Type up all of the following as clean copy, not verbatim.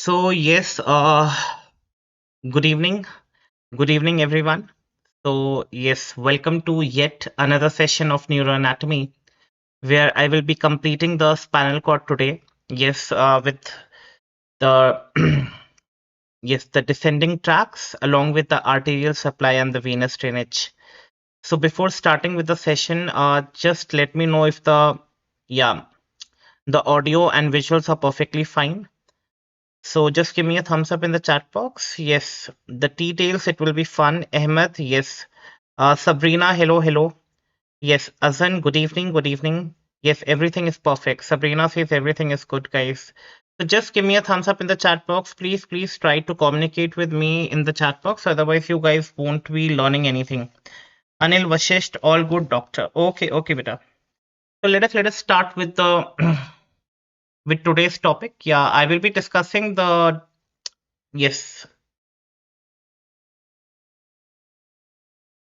So yes, good evening. Good evening, everyone. So yes, welcome to yet another session of Neuroanatomy, where I will be completing the spinal cord today. Yes, with the yes the descending tracts along with the arterial supply and the venous drainage. So before starting with the session, just let me know if yeah the audio and visuals are perfectly fine. So just give me a thumbs up in the chat box. Yes, the details, it will be fun. Ahmed, yes. Sabrina, hello, hello. Yes, Azan, good evening, good evening. Yes, everything is perfect. Sabrina says everything is good, guys. So just give me a thumbs up in the chat box. Please, please try to communicate with me in the chat box. Otherwise, you guys won't be learning anything. Anil Vashisht, all good, doctor. Okay, okay, beta. So let us start with the with today's topic. Yeah, I will be discussing the yes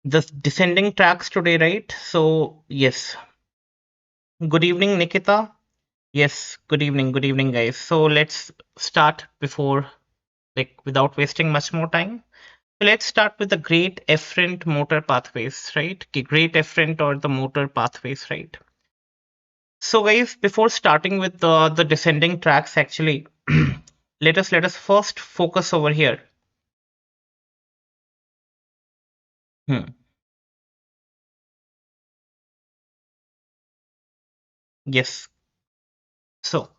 the descending tracks today, right? So, yes. Good evening, Nikita. Yes, good evening, guys. So, let's start before, like, without wasting much more time. So let's start with the great efferent motor pathways, right? Great efferent or the motor pathways, right? So, guys, before starting with the descending tracks, actually, let us first focus over here. Hmm. Yes. So,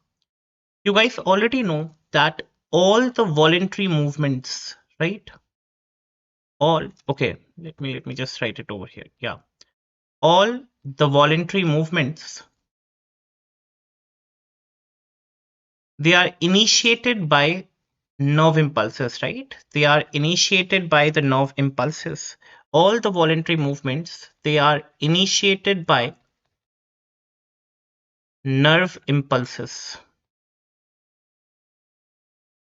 you guys already know that all the voluntary movements, right? All okay, let me just write it over here. Yeah. All the voluntary movements, they are initiated by nerve impulses, right? They are initiated by the nerve impulses. All the voluntary movements, they are initiated by nerve impulses,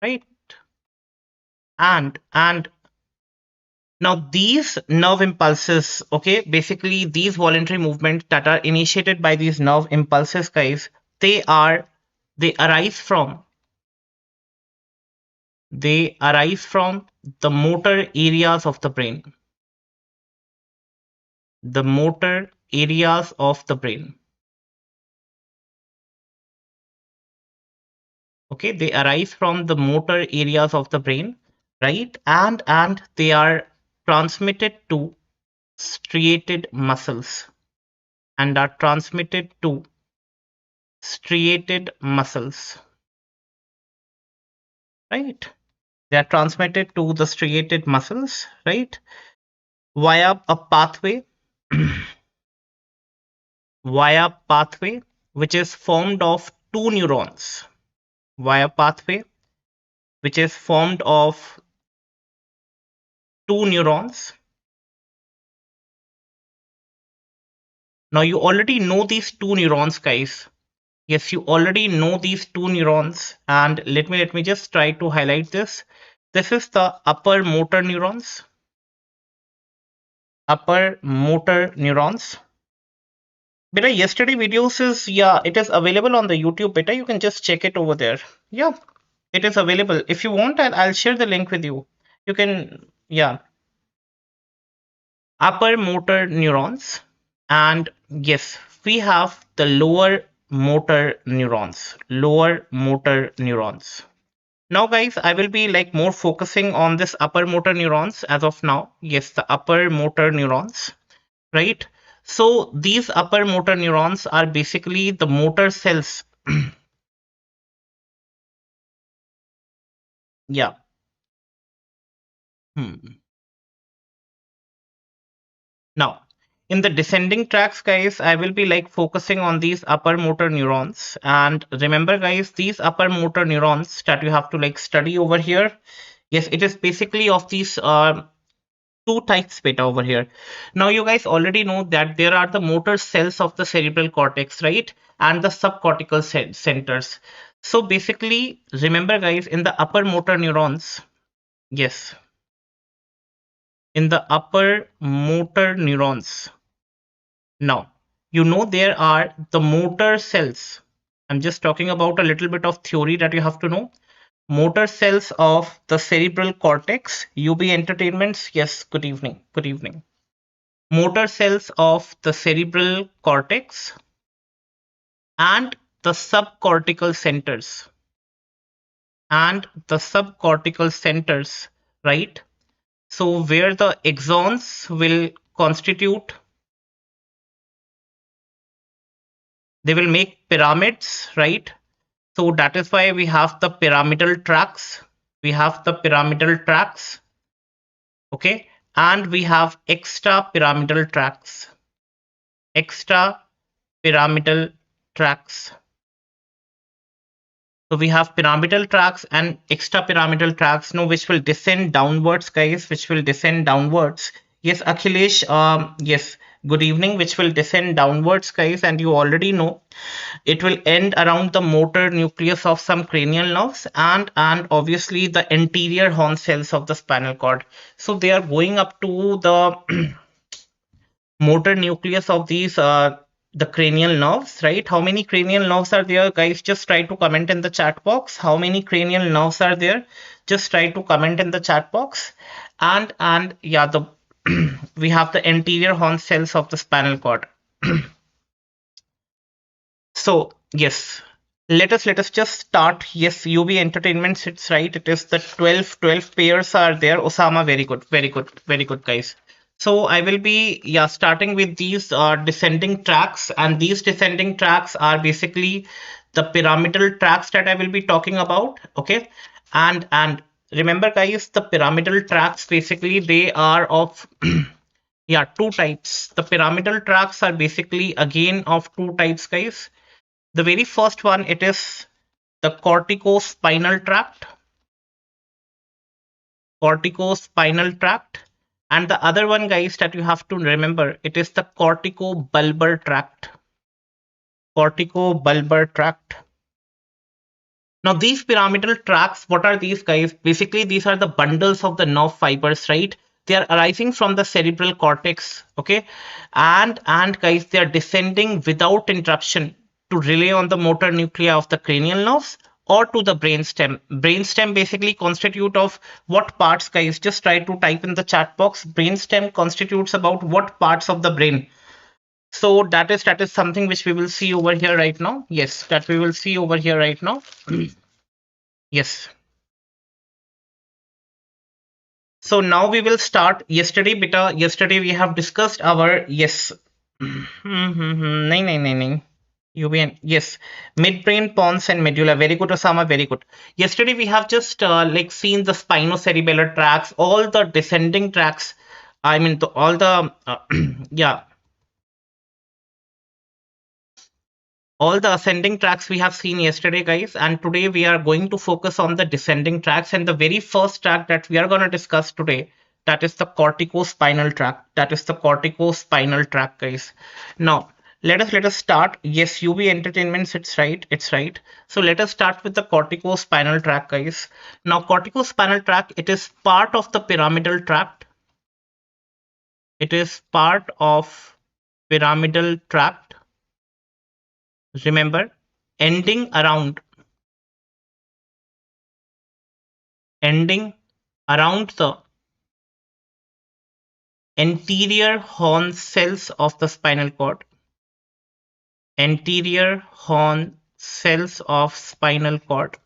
right? And now these nerve impulses, okay, basically these voluntary movements that are initiated by these nerve impulses, guys, they are they arise from they arise from the motor areas of the brain. The motor areas of the brain. Okay, they arise from the motor areas of the brain, right? And they are transmitted to striated muscles and are transmitted to striated muscles, right? They are transmitted to the striated muscles, right? Via a pathway, via pathway which is formed of two neurons. Via pathway which is formed of two neurons. Now you already know these two neurons, guys. Yes, you already know these two neurons. And let me just try to highlight this. This is the upper motor neurons. Upper motor neurons. Beta, yesterday videos is, yeah, it is available on the YouTube. Beta, you can just check it over there. Yeah, it is available. If you want, I'll share the link with you. You can, yeah, upper motor neurons. And yes, we have the lower motor neurons. Lower motor neurons. Now, guys, I will be like more focusing on this upper motor neurons as of now. Yes, the upper motor neurons, right? So these upper motor neurons are basically the motor cells. Yeah. Hmm. Now, in the descending tracks, guys, I will be like focusing on these upper motor neurons. And remember, guys, these upper motor neurons that you have to like study over here. Yes, it is basically of these two types beta over here. Now you guys already know that there are the motor cells of the cerebral cortex, right? And the subcortical centers. So basically, remember guys, in the upper motor neurons, yes, in the upper motor neurons. Now, you know there are the motor cells. I'm just talking about a little bit of theory that you have to know. Motor cells of the cerebral cortex. UB Entertainments. Yes, good evening. Good evening. Motor cells of the cerebral cortex and the subcortical centers. And the subcortical centers, right? So where the axons will constitute, they will make pyramids, right? So that is why we have the pyramidal tracts. We have the pyramidal tracts, okay? And we have extra pyramidal tracts. Extra pyramidal tracts. So we have pyramidal tracts and extra pyramidal tracts, no, which will descend downwards, guys, which will descend downwards. Yes, Akhilesh, yes, good evening, which will descend downwards, guys, and you already know it will end around the motor nucleus of some cranial nerves and obviously the anterior horn cells of the spinal cord. So they are going up to the motor nucleus of these the cranial nerves, right? How many cranial nerves are there, guys? Just try to comment in the chat box. How many cranial nerves are there? Just try to comment in the chat box. And yeah, the we have the anterior horn cells of the spinal cord. So yes, let us just start. Yes, UB Entertainment, it's right. It is the 12 pairs are there. Osama, very good, very good, very good, guys. So I will be, yeah, starting with these descending tracks, and these descending tracks are basically the pyramidal tracks that I will be talking about. Okay, and remember, guys, the pyramidal tracks basically they are of yeah, two types. The pyramidal tracks are basically again of two types, guys. The very first one, it is the corticospinal tract, corticospinal tract, and the other one, guys, that you have to remember, it is the corticobulbar tract, corticobulbar tract. Now, these pyramidal tracts, what are these, guys? Basically, these are the bundles of the nerve fibers, right? They are arising from the cerebral cortex, okay? And guys, they are descending without interruption to rely on the motor nuclei of the cranial nerves or to the brainstem. Brainstem basically constitute of what parts, guys? Just try to type in the chat box. Brainstem constitutes about what parts of the brain? So that is something which we will see over here right now. Yes, that we will see over here right now. Yes. So now we will start. Yesterday, beta. Yesterday we have discussed our yes. Nahin, nahin, nahin, nahin. UBN. Yes. Midbrain, pons, and medulla. Very good, Osama. Very good. Yesterday we have just like seen the spinocerebellar tracts, all the descending tracts. I mean, all the yeah, all the ascending tracks we have seen yesterday, guys, and today we are going to focus on the descending tracks. And the very first track that we are going to discuss today, that is the corticospinal tract. That is the corticospinal tract, guys. Now let us start. Yes, UB Entertainments, it's right, it's right. So let us start with the corticospinal tract, guys. Now corticospinal tract, it is part of the pyramidal tract. It is part of pyramidal tract. Remember, ending around the anterior horn cells of the spinal cord. Anterior horn cells of spinal cord.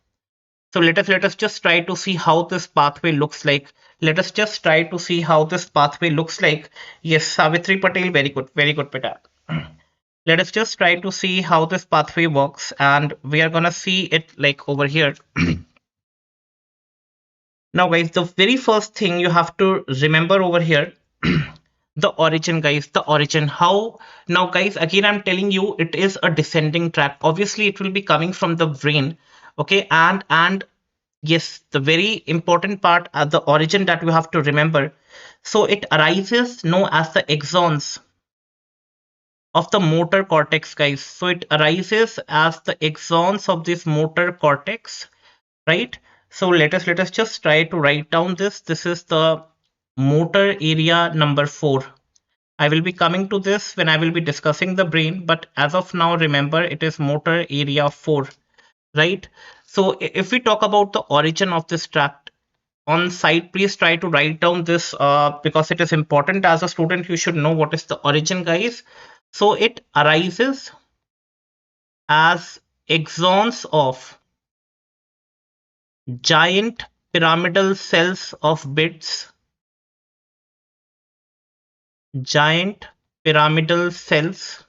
So let us just try to see how this pathway looks like. Let us just try to see how this pathway looks like. Yes, Savitri Patel, very good, Peter. Let us just try to see how this pathway works, and we are gonna see it like over here. Now, guys, the very first thing you have to remember over here, the origin, guys, the origin. How? Now, guys, again, I'm telling you, it is a descending tract. Obviously, it will be coming from the brain, okay? And yes, the very important part, the origin that you have to remember. So it arises known as the axons of the motor cortex, guys. So it arises as the axons of this motor cortex, right? So let us just try to write down this. This is the motor area number 4. I will be coming to this when I will be discussing the brain, but as of now, remember it is motor area 4. right? So if we talk about the origin of this tract, on site, please try to write down this because it is important. As a student, you should know what is the origin, guys. So it arises as axons of giant pyramidal cells of bits, giant pyramidal cells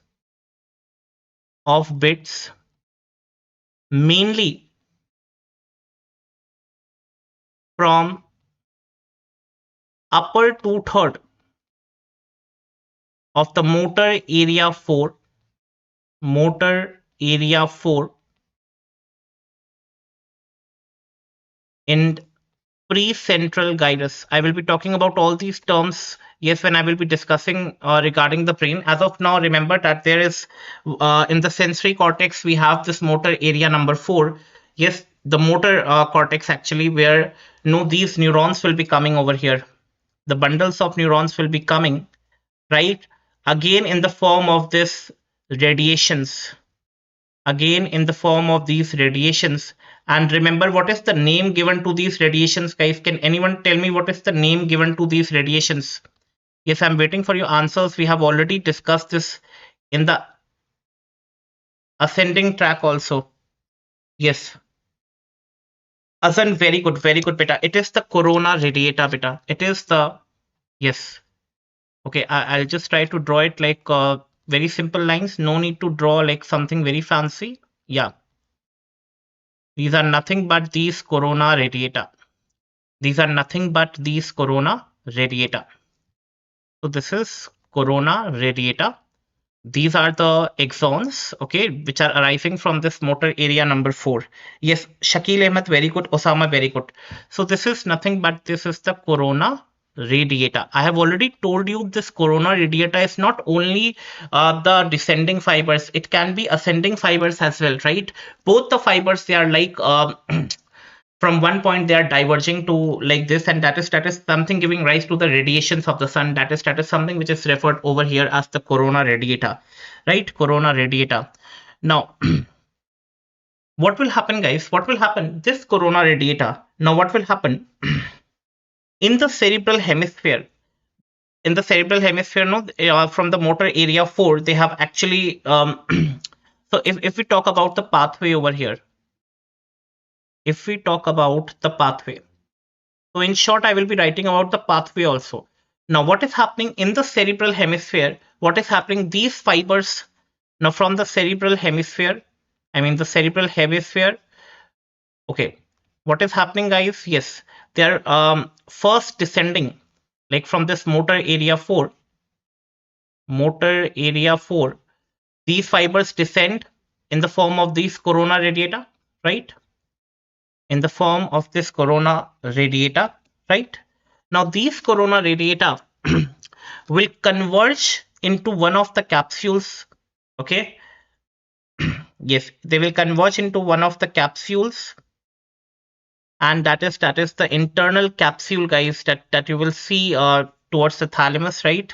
of bits, mainly from upper two-third of the motor area 4 in pre-central gyrus. I will be talking about all these terms, yes, when I will be discussing regarding the brain. As of now, remember that there is in the sensory cortex we have this motor area number 4. Yes, the motor cortex actually, where these neurons will be coming over here. The bundles of neurons will be coming, right? Again in the form of this radiations, again in the form of these radiations. And remember, what is the name given to these radiations, guys? Can anyone tell me what is the name given to these radiations? Yes, I'm waiting for your answers. We have already discussed this in the ascending track also. Yes, Asan, very good, beta. It is the corona radiata, beta. It is the, yes. Okay, I'll just try to draw it like very simple lines. No need to draw like something very fancy. Yeah, these are nothing but these corona radiata. These are nothing but these corona radiata. So this is corona radiata. These are the axons, okay, which are arising from this motor area number 4. Yes, Shakil Ahmed, very good. Osama, very good. So this is nothing but this is the corona radiata. I have already told you this corona radiata is not only the descending fibers, it can be ascending fibers as well, right? Both the fibers, they are like from one point they are diverging to like this, and that is something giving rise to the radiations of the sun. That is something which is referred over here as the corona radiata, right? Corona radiata. Now what will happen, guys? What will happen? This corona radiata, now what will happen in the cerebral hemisphere? In the cerebral hemisphere, no, from the motor area 4, they have actually so if we talk about the pathway over here, if we talk about the pathway, so in short, I will be writing about the pathway also. Now, what is happening in the cerebral hemisphere? What is happening? These fibers, now from the cerebral hemisphere, I mean the cerebral hemisphere. Okay, what is happening, guys? Yes, they are first descending, like from this motor area 4. Motor area 4. These fibers descend in the form of these corona radiata, right? In the form of this corona radiata, right? Now these corona radiata will converge into one of the capsules, okay? Yes, they will converge into one of the capsules, and that is the internal capsule, guys, that you will see towards the thalamus, right?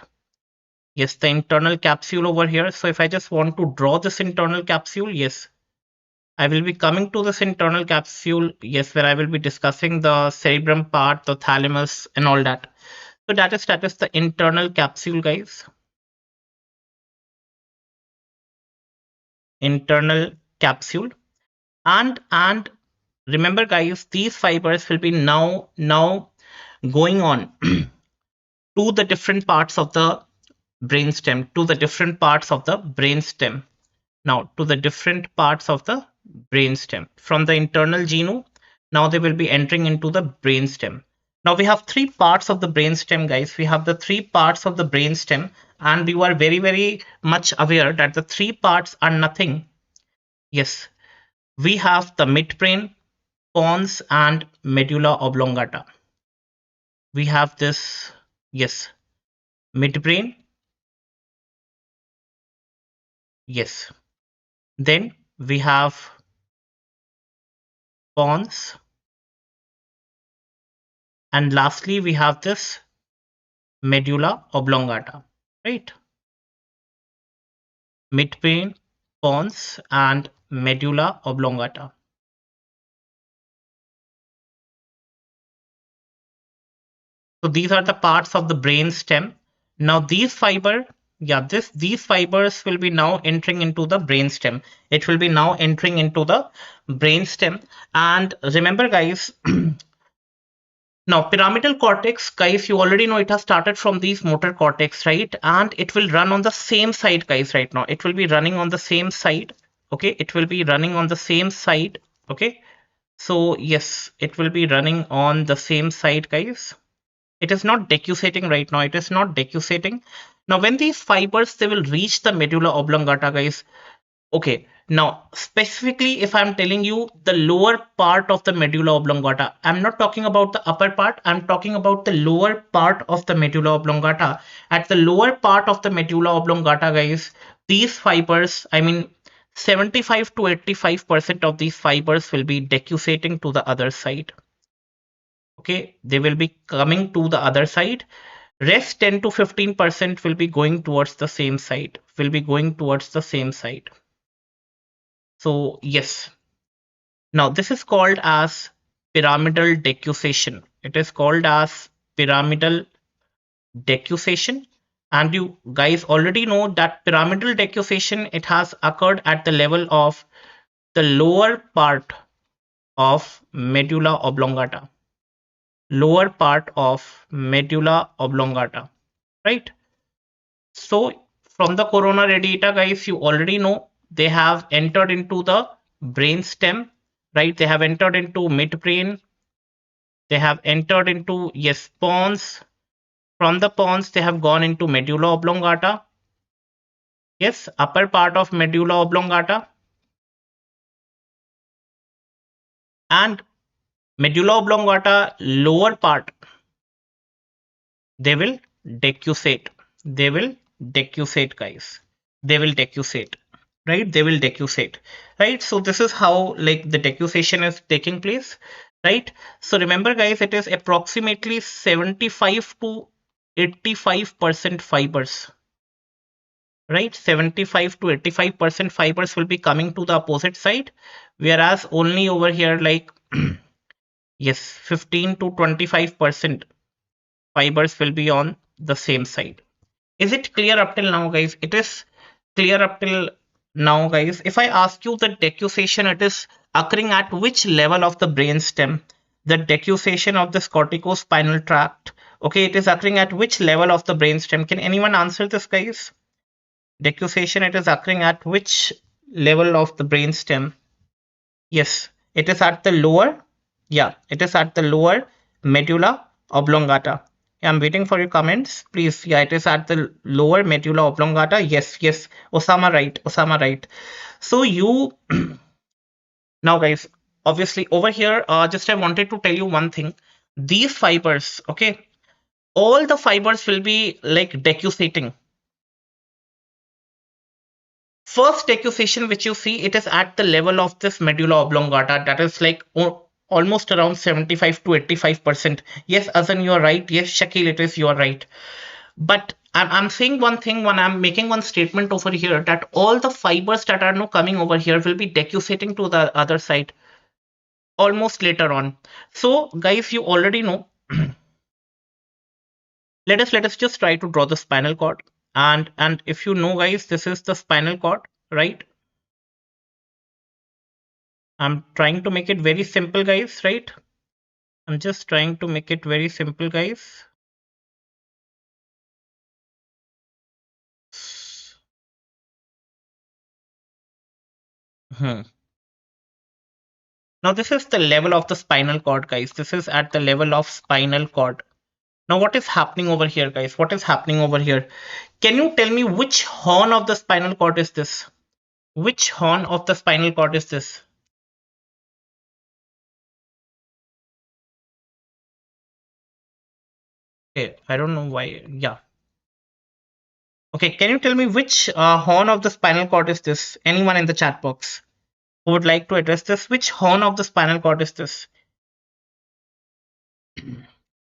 Yes, the internal capsule over here. So if I just want to draw this internal capsule, yes, I will be coming to this internal capsule, yes, where I will be discussing the cerebrum part, the thalamus, and all that. So that is the internal capsule, guys. Internal capsule. And remember, guys, these fibers will be now going on to the different parts of the brainstem, to the different parts of the brainstem. Now, to the different parts of the brainstem. From the internal genu, now they will be entering into the brainstem. Now we have three parts of the brainstem, guys. We have the three parts of the brainstem, and you are very much aware that the three parts are nothing. Yes, we have the midbrain, pons, and medulla oblongata. We have this, yes, midbrain, yes. Then we have pons, and lastly we have this medulla oblongata, right? Midbrain, pons, and medulla oblongata. So these are the parts of the brain stem. Now these fibers will be now entering into the brain stem. It will be now entering into the brain stem. And remember, guys, now pyramidal cortex, guys, you already know it has started from these motor cortex, right? And it will run on the same side, guys. Right now, it will be running on the same side. Okay, it will be running on the same side. Okay, so yes, it will be running on the same side, guys. It is not decussating right now. It is not decussating. Now, when these fibers, they will reach the medulla oblongata, guys. Okay, now specifically, if I'm telling you the lower part of the medulla oblongata, I'm not talking about the upper part. I'm talking about the lower part of the medulla oblongata. At the lower part of the medulla oblongata, guys, these fibers, I mean, 75 to 85% of these fibers will be decussating to the other side. Okay, they will be coming to the other side. Rest 10 to 15% will be going towards the same side, will be going towards the same side. So yes, now this is called as pyramidal decussation. It is called as pyramidal decussation. And you guys already know that pyramidal decussation, it has occurred at the level of the lower part of medulla oblongata. Lower part of medulla oblongata, right? So from the coronary data, guys, you already know they have entered into the brain stem, right? They have entered into midbrain. They have entered into, yes, pons. From the pons, they have gone into medulla oblongata. Yes, upper part of medulla oblongata. And medulla oblongata, lower part, they will decussate. They will decussate, guys. They will decussate, right? They will decussate, right? So this is how like the decussation is taking place, right? So remember, guys, it is approximately 75 to 85% fibers, right? 75 to 85% fibers will be coming to the opposite side, whereas only over here, like yes, 15 to 25% fibers will be on the same side. Is it clear up till now, guys? It is clear up till now, guys. If I ask you the decussation, it is occurring at which level of the brain stem? The decussation of this corticospinal tract. Okay, it is occurring at which level of the brain stem? Can anyone answer this, guys? Decussation, it is occurring at which level of the brain stem? Yes, it is at the lower. Yeah, it is at the lower medulla oblongata. Yeah, I'm waiting for your comments. Please, yeah, it is at the lower medulla oblongata. Yes, yes. Osama right. Osama right. So you now, guys, obviously over here, just I wanted to tell you one thing. These fibers, okay, all the fibers will be like decussating. First decussation which you see, it is at the level of this medulla oblongata, that is like almost around 75 to 85%. Yes, Azan, you are right. Yes, Shakil, it is, you are right. But I'm saying one thing when I'm making one statement over here, that all the fibers that are now coming over here will be decussating to the other side almost later on. So guys, you already know. Let us just try to draw the spinal cord. And if you know, guys, this is the spinal cord, right? I'm trying to make it very simple, guys, right? I'm just trying to make it very simple, guys. Hmm. Now this is the level of the spinal cord, guys. This is at the level of spinal cord. Now what is happening over here, guys? What is happening over here? Can you tell me which horn of the spinal cord is this? Which horn of the spinal cord is this? Okay, I don't know why. Yeah. Okay, can you tell me which horn of the spinal cord is this? Anyone in the chat box who would like to address this? Which horn of the spinal cord is this?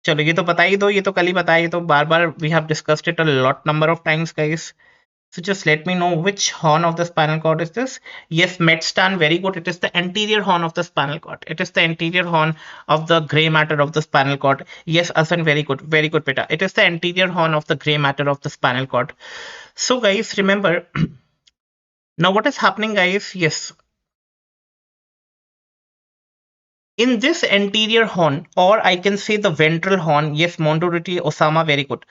चलो ये तो बता ही दो, ये तो कल ही बताया, ये तो बार बार we have discussed it a lot number of times, guys. So just let me know which horn of the spinal cord is this. Yes, Medstan, very good. It is the anterior horn of the spinal cord. It is the anterior horn of the gray matter of the spinal cord. Yes, Asan, very good, beta. It is the anterior horn of the gray matter of the spinal cord. So guys, remember, now what is happening, guys? Yes, in this anterior horn, or I can say the ventral horn, yes, Mondoriti, Osama, very good.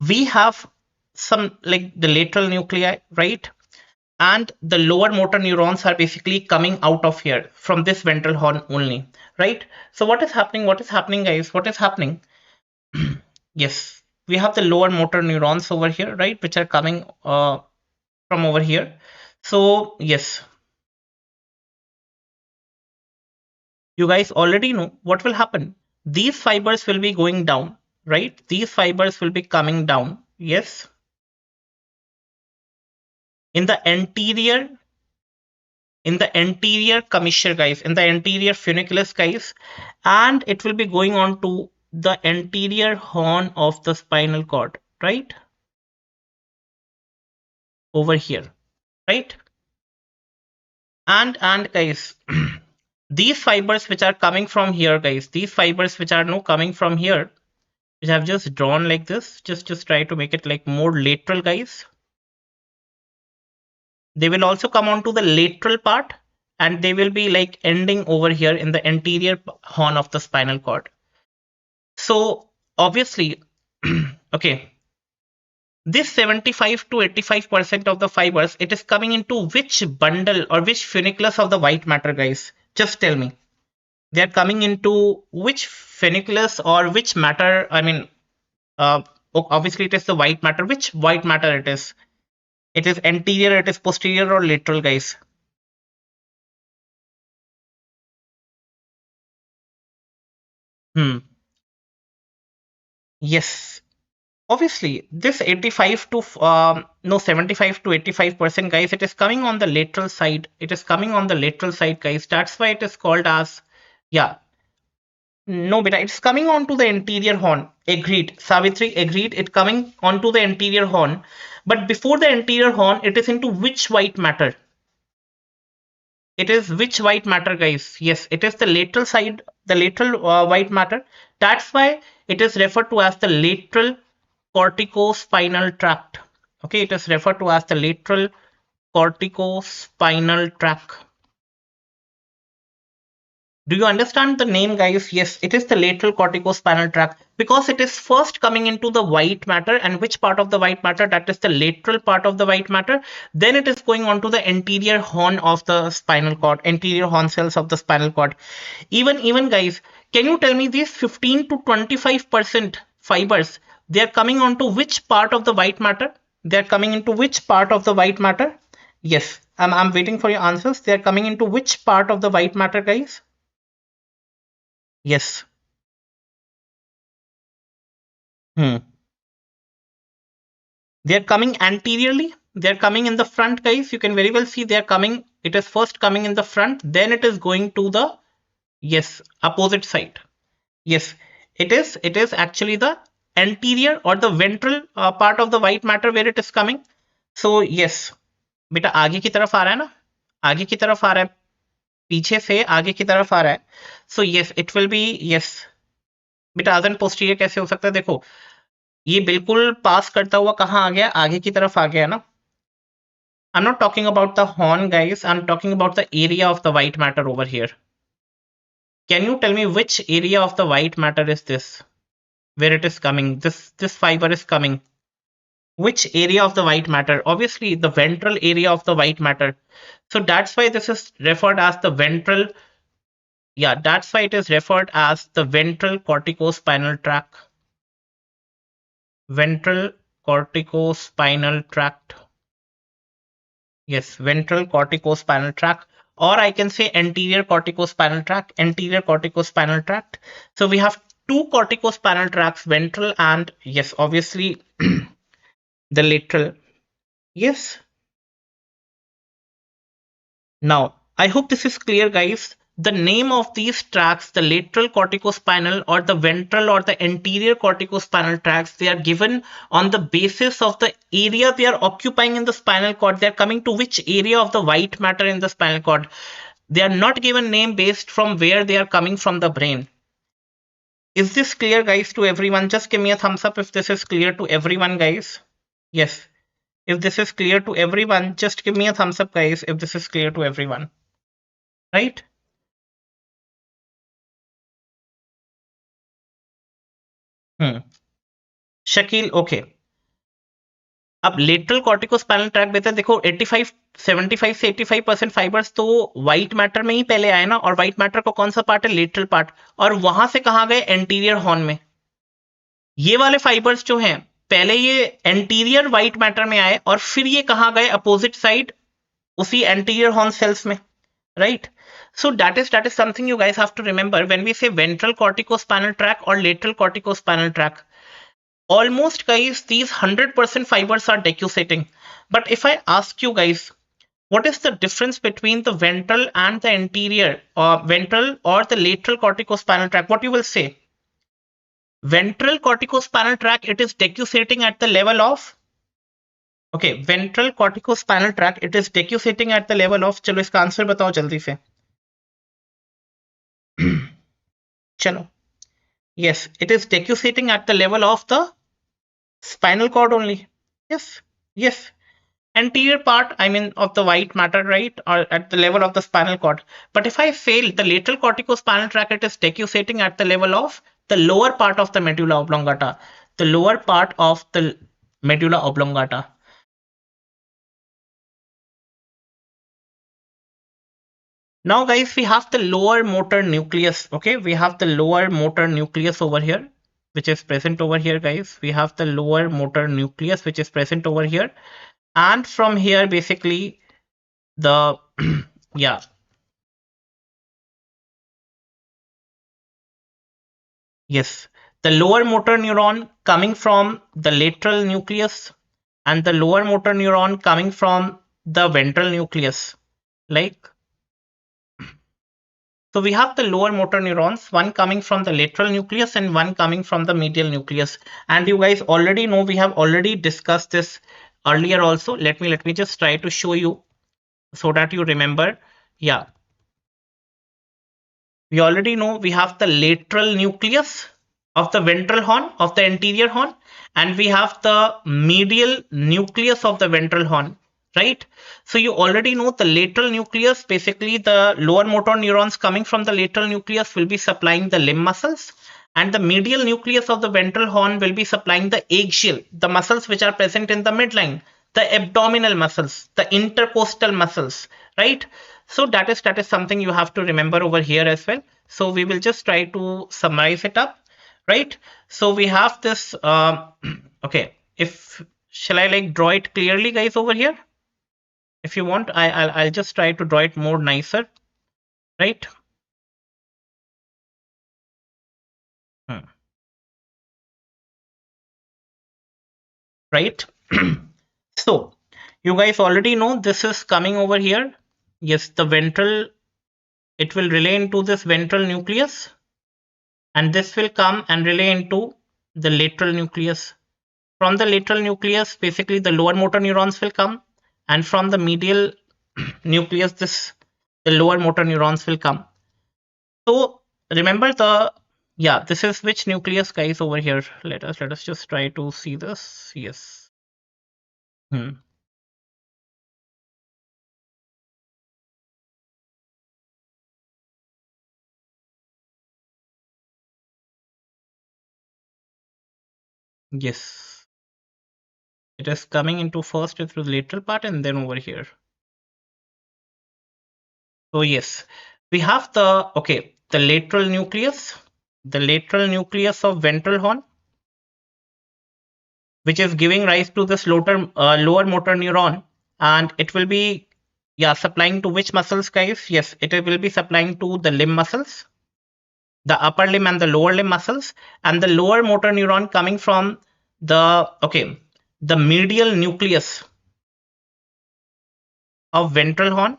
We have some like the lateral nuclei, right? And the lower motor neurons are basically coming out of here from this ventral horn only, right? So what is happening? What is happening, guys? What is happening? Yes, we have the lower motor neurons over here, right? Which are coming from over here. So yes, you guys already know what will happen. These fibers will be going down, right? These fibers will be coming down. Yes, in the anterior commissure, guys, in the anterior funiculus, guys, and it will be going on to the anterior horn of the spinal cord, right? Over here, right? And guys, these fibers which are coming from here, guys, these fibers which are now coming from here, which I've just drawn like this, just try to make it like more lateral, guys. They will also come on to the lateral part, and they will be like ending over here in the anterior horn of the spinal cord. So obviously, okay, this 75 to 85% of the fibers, it is coming into which bundle or which funiculus of the white matter, guys? Just tell me. They are coming into which funiculus or which matter? I mean, uh, obviously it is the white matter. Which white matter it is? It is anterior, it is posterior or lateral, guys? Hmm. Yes. Obviously, this 85 to no 75 to 85%, guys, it is coming on the lateral side. It is coming on the lateral side, guys. That's why it is called as, yeah. No, beta, it's coming onto the anterior horn. Agreed. Savitri, agreed. It coming onto the anterior horn. But before the anterior horn, it is into which white matter? It is which white matter, guys? Yes, it is the lateral side, the lateral white matter. That's why it is referred to as the lateral corticospinal tract. Okay, it is referred to as the lateral corticospinal tract. Do you understand the name, guys? Yes, it is the lateral corticospinal tract because it is first coming into the white matter. And which part of the white matter? That is the lateral part of the white matter. Then it is going on to the anterior horn of the spinal cord, anterior horn cells of the spinal cord. Even guys, can you tell me these 15 to 25% fibers, they are coming onto which part of the white matter? They are coming into which part of the white matter? Yes, I'm waiting for your answers. They are coming into which part of the white matter, guys? Yes. Hmm. They are coming anteriorly. They are coming in the front, guys. You can very well see they are coming. It is first coming in the front, then it is going to the, yes, opposite side. Yes, it is. It is actually the anterior or the ventral part of the white matter where it is coming. So yes, बेटा आगे की तरफ आ रहा है ना, आगे की तरफ आ रहा है, पीछे से आगे की तरफ आ रहा है. So yes, it will be, yes. बेटा अदन पोस्टीरियर कैसे हो सकता है? देखो ये बिल्कुल पास करता हुआ कहाँ आ गया? आगे की तरफ आ गया ना. I'm not talking about the horn, guys. I'm talking about the area of the white matter over here. Can you tell me which area of the white matter is this? Where it is coming? This fiber is coming. Which area of the white matter? Obviously, the ventral area of the white matter. So that's why this is referred as the ventral. Yeah, that's why it is referred as the ventral corticospinal tract. Ventral corticospinal tract. Yes, ventral corticospinal tract, or I can say anterior corticospinal tract, anterior corticospinal tract. So we have two corticospinal tracts, ventral and, yes, obviously the lateral. Yes. Now, I hope this is clear, guys. the name of these tracts, the lateral corticospinal or the ventral or the anterior corticospinal tracts, they are given on the basis of the area they are occupying in the spinal cord. They are coming to which area of the white matter in the spinal cord. They are not given name based from where they are coming from the brain. Is this clear, guys, to everyone? Just give me a thumbs up if this is clear to everyone, guys. Yes. If this is clear to everyone, just give me a thumbs up, guys, if this is clear to everyone. Right? Shakeel okay अब lateral corticospinal tract बेहतर देखो 85 75 से 85% fibres तो white matter में ही पहले आए ना, और व्हाइट मैटर का कौन सा पार्ट है? Lateral part. और वहां से कहा गए? एंटीरियर हॉर्न में। ये वाले फाइबर्स जो हैं पहले ये एंटीरियर व्हाइट मैटर में आए और फिर ये कहा गए अपोजिट साइड उसी एंटीरियर हॉर्न सेल्स में, right? So that is something you guys have to remember when we say ventral corticospinal tract or lateral corticospinal tract. Almost, guys, these 100% fibers are decussating. But if I ask you guys, what is the difference between the ventral and the anterior or ventral or the lateral corticospinal tract? What you will say? Ventral corticospinal tract, it is decussating at the level of, okay, ventral corticospinal tract, it is decussating at the level of, चलो इसका answer बताओ जल्दी से। चलो, yes, it is decussating at the level of the spinal cord only. Yes, yes, anterior part, I mean of the white matter, right, or at the level of the spinal cord. But if I fail the lateral corticospinal tract, it is decussating at the level of the lower part of the medulla oblongata, the lower part of the medulla oblongata. Now, guys, we have the lower motor nucleus. Okay, we have the lower motor nucleus over here, which is present over here, guys. We have the lower motor nucleus, which is present over here. And from here, basically, the, yeah. Yes, the lower motor neuron coming from the lateral nucleus and the lower motor neuron coming from the ventral nucleus. Like, so we have the lower motor neurons, one coming from the lateral nucleus and one coming from the medial nucleus. And you guys already know, we have already discussed this earlier also. Let me just try to show you so that you remember. Yeah. We already know we have the lateral nucleus of the ventral horn, of the anterior horn, and we have the medial nucleus of the ventral horn. Right? So you already know the lateral nucleus, basically the lower motor neurons coming from the lateral nucleus will be supplying the limb muscles, and the medial nucleus of the ventral horn will be supplying the axial, the muscles which are present in the midline, the abdominal muscles, the intercostal muscles, right? So that is something you have to remember over here as well. So we will just try to summarize it up, right? So we have this, okay, shall I like draw it clearly, guys, over here? If you want, I'll just try to draw it more nicer, right? Right? So you guys already know this is coming over here. Yes, the ventral, it will relay into this ventral nucleus, and this will come and relay into the lateral nucleus. From the lateral nucleus, basically the lower motor neurons will come, and from the medial nucleus, the lower motor neurons will come. So remember this is which nucleus, guys, over here. Let us just try to see this. Yes. Yes. It is coming into first through the lateral part and then over here. So yes, we have the lateral nucleus of ventral horn, which is giving rise to this lower motor neuron, and it will be supplying to which muscles, guys? Yes, it will be supplying to the limb muscles, the upper limb and the lower limb muscles, and the lower motor neuron coming from the medial nucleus of ventral horn.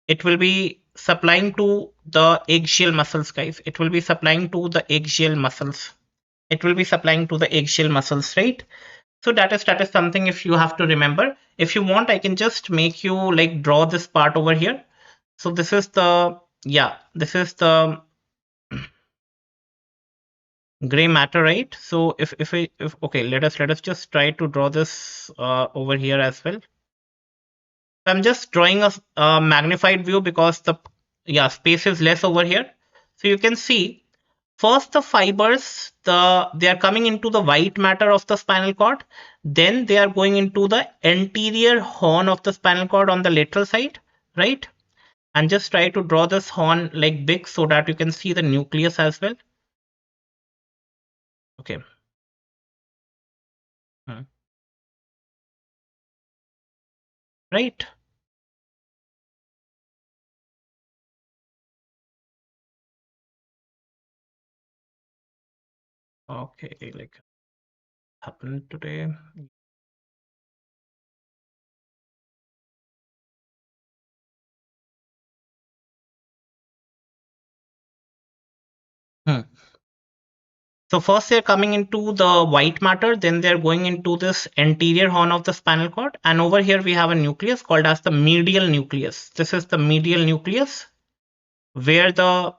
It will be supplying to the axial muscles, guys. It will be supplying to the axial muscles. It will be supplying to the axial muscles, right? So that is something if you have to remember. If you want, I can just make you like draw this part over here. So this is the, yeah, this is the gray matter, right? So if okay, let us just try to draw this over here as well. I'm just drawing a magnified view because the, yeah, space is less over here. So you can see first the fibers, they are coming into the white matter of the spinal cord. Then they are going into the anterior horn of the spinal cord on the lateral side, right? And just try to draw this horn like big so that you can see the nucleus as well. Okay. Hmm. Right. Okay, like happened today. Hmm. So first they're coming into the white matter, then they're going into this anterior horn of the spinal cord. And over here we have a nucleus called as the medial nucleus. This is the medial nucleus where the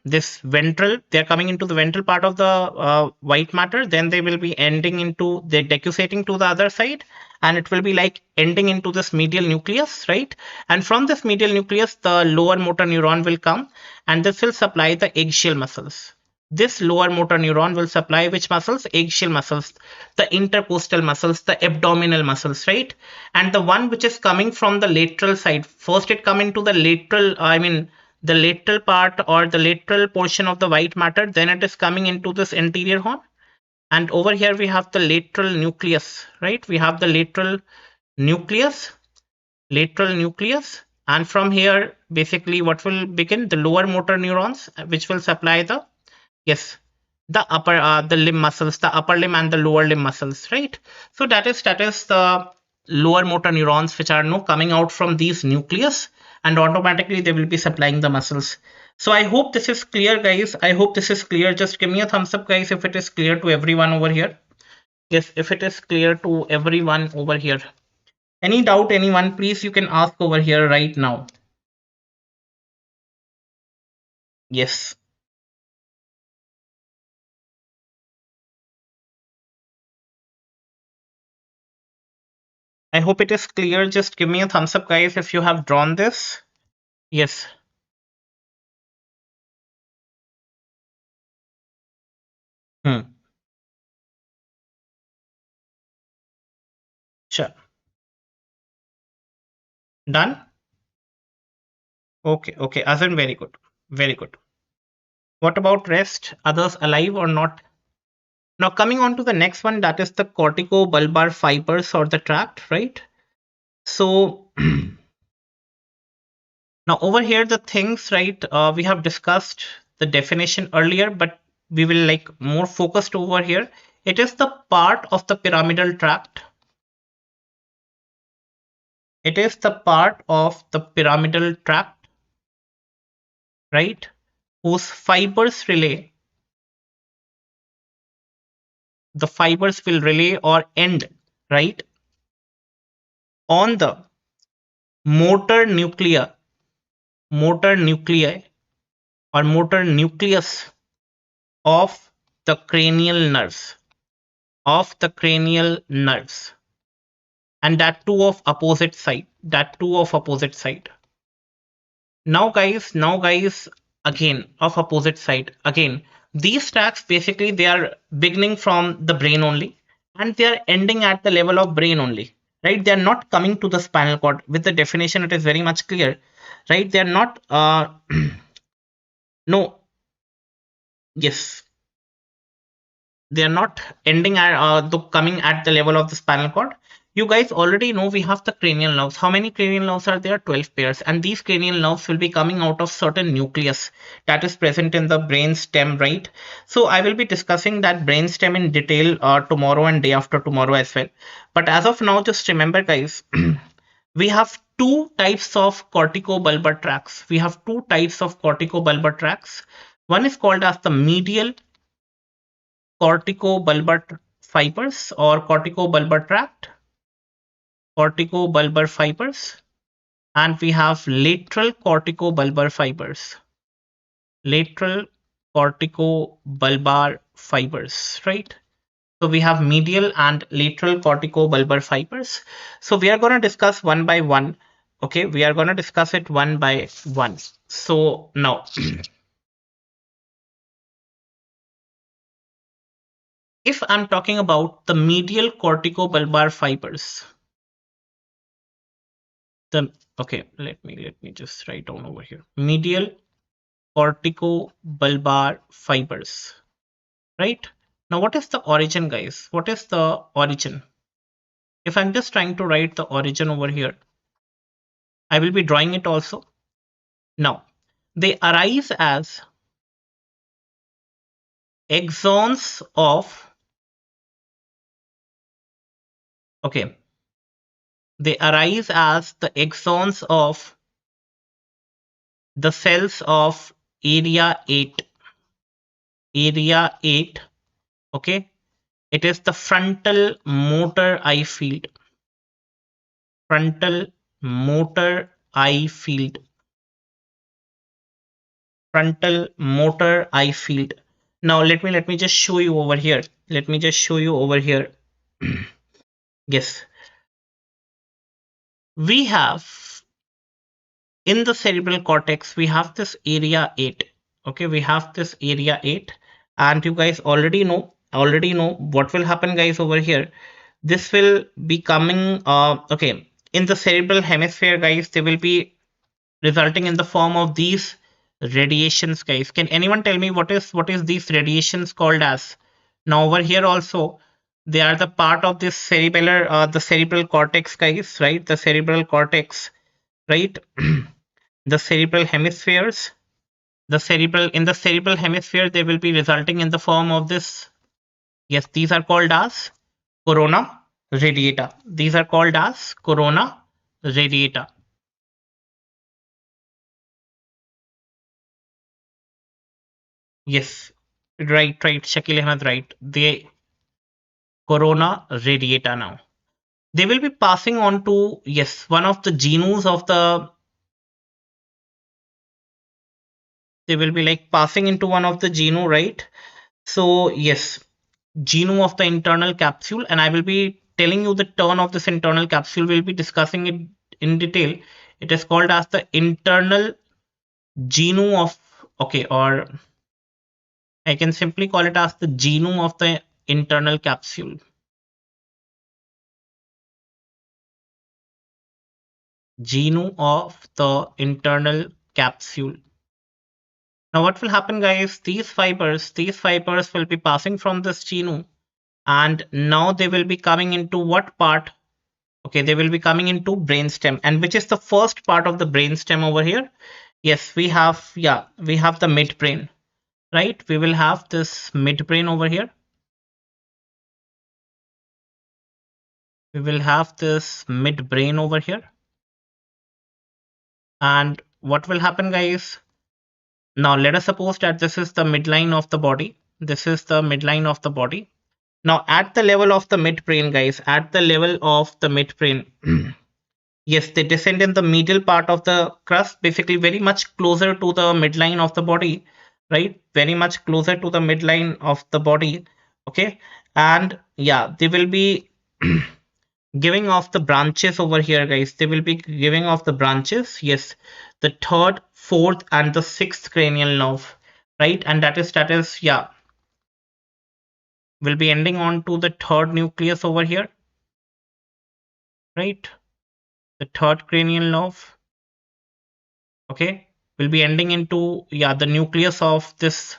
this ventral, they're coming into the ventral part of the white matter, then they will be ending into, they're decussating to the other side, and it will be like ending into this medial nucleus, right? And from this medial nucleus the lower motor neuron will come, and this will supply the axial muscles. This lower motor neuron will supply which muscles? Axial muscles, the intercostal muscles, the abdominal muscles, right? And the one which is coming from the lateral side, first it come into the lateral, I mean the lateral part or the lateral portion of the white matter, then it is coming into this anterior horn. And over here we have the lateral nucleus, right? We have the nucleus, lateral nucleus. And from here, basically what will begin? The lower motor neurons, which will supply the, yes, the upper, the limb muscles, the upper limb and the lower limb muscles, right? So that is the lower motor neurons which are now coming out from these nucleus, and automatically they will be supplying the muscles. So I hope this is clear, guys. I hope this is clear. Just give me a thumbs up, guys, if it is clear to everyone over here. Yes, if it is clear to everyone over here. Any doubt, anyone, please you can ask over here right now. Yes. I hope it is clear. Just give me a thumbs up, guys, if you have drawn this. Yes. Hmm. Sure. Done? Okay, okay. Azan, very good. Very good. What about rest? Others alive or not? Now coming on to the next one, that is the corticobulbar fibers or the tract, right? So now over here the things, right? We have discussed the definition earlier, but we will like more focused over here. It is the part of the pyramidal tract. It is the part of the pyramidal tract, right? Whose fibers relay, the fibers will relay or end, right, on the motor nuclei, motor nuclei or motor nucleus of the cranial nerves, of the cranial nerves, and that too of opposite side, that too of opposite side. Now guys, again of opposite side. Again, these tracks basically they are beginning from the brain only, and they are ending at the level of brain only. Right? They are not coming to the spinal cord. With the definition, it is very much clear. Right? They are not. No. Yes. They are not ending at coming at the level of the spinal cord. You guys already know we have the cranial nerves. How many cranial nerves are there? 12 pairs, and these cranial nerves will be coming out of certain nucleus that is present in the brain stem, right? So I will be discussing that brain stem in detail tomorrow and day after tomorrow as well. But as of now, just remember guys, we have two types of corticobulbar tracts. We have two types of corticobulbar tracts. One is called as the medial corticobulbar fibers or corticobulbar tract, corticobulbar fibers, and we have lateral corticobulbar fibers, lateral corticobulbar fibers, right? So we have medial and lateral corticobulbar fibers. So we are going to discuss one by one. Okay, we are going to discuss it one by one. So now, if I'm talking about the medial corticobulbar fibers, the okay, let me just write down over here. Medial corticobulbar fibers, right? Now, what is the origin, guys? What is the origin? If I'm just trying to write the origin over here, I will be drawing it also. Now, they arise as exons of, okay, they arise as the exons of the cells of area 8. Area 8, okay, it is the frontal motor eye field. Frontal motor eye field. Frontal motor eye field. Now let me just show you over here. Let me just show you over here. Yes, we have in the cerebral cortex, we have this area 8. Okay, we have this area 8, and you guys already know what will happen, guys, over here. This will be coming okay, in the cerebral hemisphere, guys, they will be resulting in the form of these radiations, guys. Can anyone tell me what is these radiations called as? Now over here also, they are the part of this cerebellar the cerebral cortex, guys, right? The cerebral cortex, right? The cerebral hemispheres, the cerebral hemisphere, they will be resulting in the form of this. Yes, these are called as corona radiata. These are called as corona radiata. Yes, right. Shakil Ahmed, right. The corona radiata now. They will be passing on to, yes, one of the genus of the, they will be like passing into one of the genu, right? So, yes, genu of the internal capsule, and I will be telling you the turn of this internal capsule. We'll be discussing it in detail. It is called as the internal genu of, okay, or I can simply call it as the genome of the internal capsule. Genome of the internal capsule. Now what will happen, guys? These fibers will be passing from this genome, and now they will be coming into what part? Okay, they will be coming into brainstem. And which is the first part of the brainstem over here? Yes, we have, yeah, we have the midbrain, right? We will have this midbrain over here. We will have this midbrain over here. And what will happen, guys? Now let us suppose that this is the midline of the body. This is the midline of the body. Now at the level of the midbrain, guys, at the level of the midbrain, yes, they descend in the medial part of the crust, basically very much closer to the midline of the body, right? Very much closer to the midline of the body. Okay. And yeah, they will be giving off the branches over here, guys. They will be giving off the branches. Yes, the third, fourth, and the sixth cranial nerve, right? And that is yeah, will be ending on to the third nucleus over here, right? The third cranial nerve, okay, will be ending into, yeah, the nucleus of this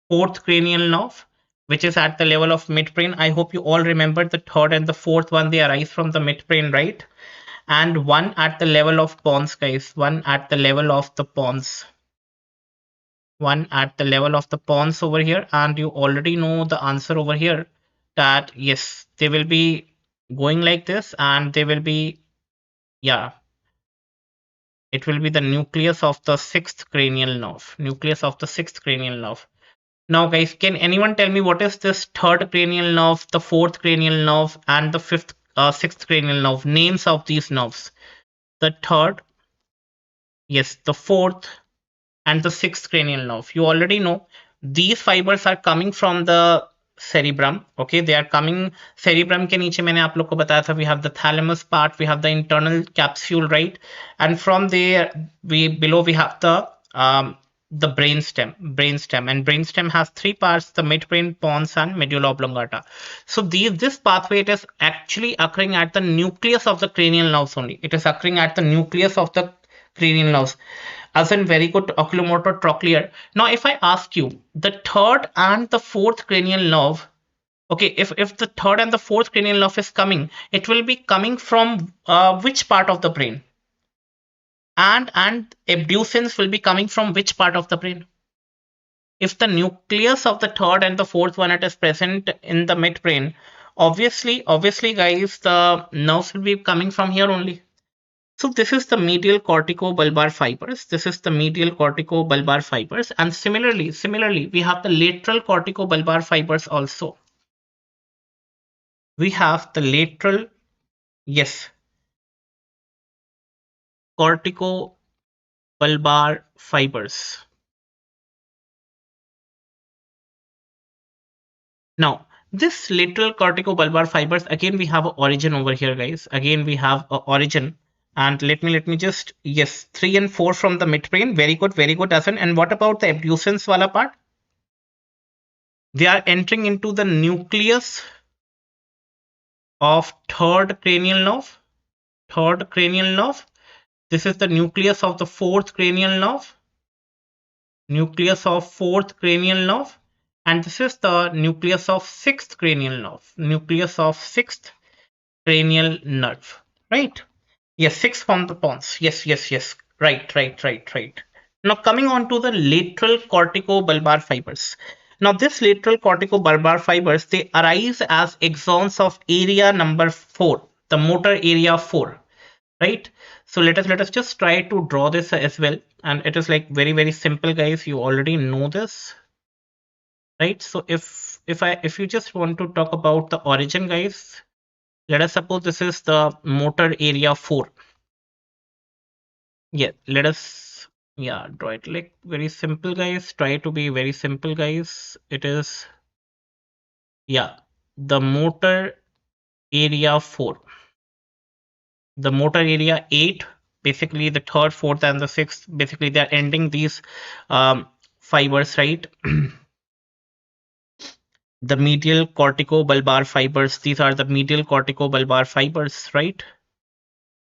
fourth cranial nerve, which is at the level of midbrain. I hope you all remember the third and the fourth one, they arise from the midbrain, right? And one at the level of pons, guys. One at the level of the pons. One at the level of the pons over here. And you already know the answer over here, that yes, they will be going like this, and they will be, yeah, It will be the nucleus of the sixth cranial nerve. Nucleus of the sixth cranial nerve. Now, guys, can anyone tell me what is this third cranial nerve, the fourth cranial nerve, and the sixth cranial nerve? Names of these nerves. The third, yes, the fourth, and the sixth cranial nerve. You already know these fibers are coming from the cerebrum. Okay, they are coming cerebrum के नीचे मैंने आप लोग को बताया था we have the thalamus part, we have the internal capsule, right? And from there we below we have the brainstem, and brainstem has three parts: the midbrain, pons, and medulla oblongata. So this pathway, it is actually occurring at the nucleus of the cranial nerves only. It is occurring at the nucleus of the cranial nerves, as in very good oculomotor trochlear. Now, if I ask you the third and the fourth cranial nerve, okay, if the third and the fourth cranial nerve is coming, it will be coming from which part of the brain? And abducens will be coming from which part of the brain? If the nucleus of the third and the fourth one it is present in the midbrain, obviously, guys, the nerves will be coming from here only. So this is the medial corticobulbar fibers. This is the medial corticobulbar fibers. And similarly, we have the lateral corticobulbar fibers also. We have the lateral, yes, corticobulbar fibers. Now, this lateral corticobulbar fibers, again, we have an origin over here, guys. Again, we have an origin. And let me just, yes, 3 and 4 from the midbrain. Very good, Asan. And what about the abducens wala part? They are entering into the nucleus of third cranial nerve. Third cranial nerve. This is the nucleus of the fourth cranial nerve. Nucleus of fourth cranial nerve. And this is the nucleus of sixth cranial nerve. Nucleus of sixth cranial nerve. Right? Yes, six from the pons. Yes. Right. Now coming on to the lateral corticobulbar fibers. Now this lateral corticobulbar fibers, they arise as axons of area number 4, the motor area 4, right? So let us just try to draw this as well, and it is like very simple, guys. You already know this, right? So if you just want to talk about the origin, guys, let us suppose this is the motor area 4. Yeah, let us, yeah, draw it like very simple, guys. Try to be very simple, guys. It is, yeah, the motor area 4. The motor area 8, basically the third, fourth, and the sixth, basically they're ending these fibers, right? The medial corticobulbar fibers, these are the medial corticobulbar fibers, right?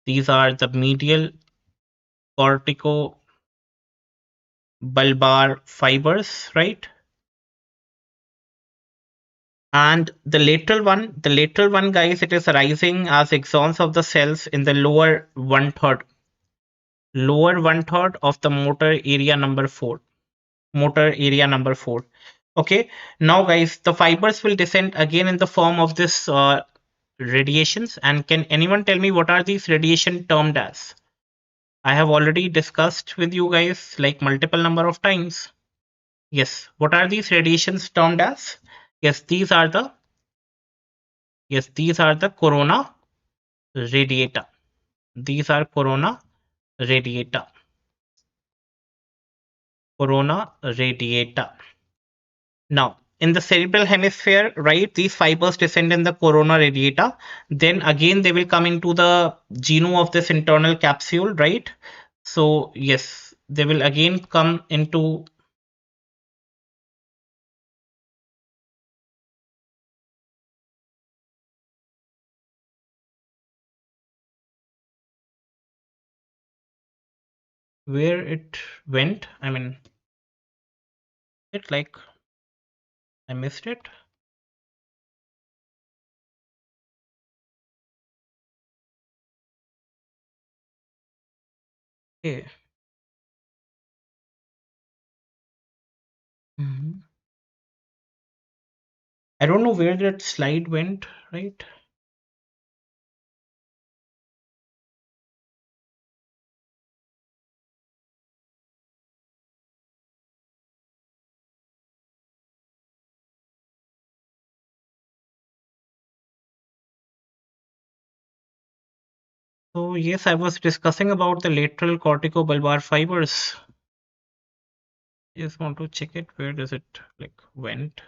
These are the medial corticobulbar fibers, right? And the lateral one, guys, it is arising as axons of the cells in the lower one third of the motor area number 4. Motor area number 4. Okay, now, guys, the fibers will descend again in the form of this radiations. And can anyone tell me what are these radiation termed as? I have already discussed with you guys like multiple number of times. Yes, what are these radiations termed as? Yes, these are the corona radiata. These are corona radiata. Corona radiata. Now, in the cerebral hemisphere, right, these fibers descend in the corona radiata. Then again, they will come into the genu of this internal capsule, right? So, yes, they will again come into, where it went. I mean, it like, I missed it. Okay. Mhm. I don't know where that slide went, right? So yes, I was discussing about the lateral corticobulbar fibers. Just want to check it. Where does it like went?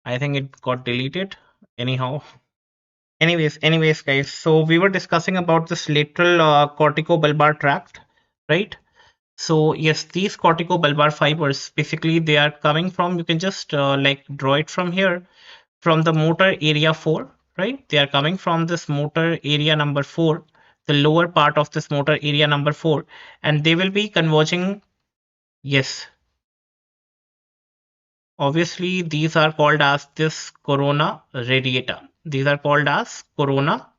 I think it got deleted. Anyhow. Anyways, guys. So we were discussing about this lateral corticobulbar tract, right? So yes, these corticobulbar fibers, basically they are coming from, you can just like draw it from here, from the motor area 4, right? They are coming from this motor area number 4, the lower part of this motor area number 4, and they will be converging. Yes, obviously these are called as this corona radiata. These are called as corona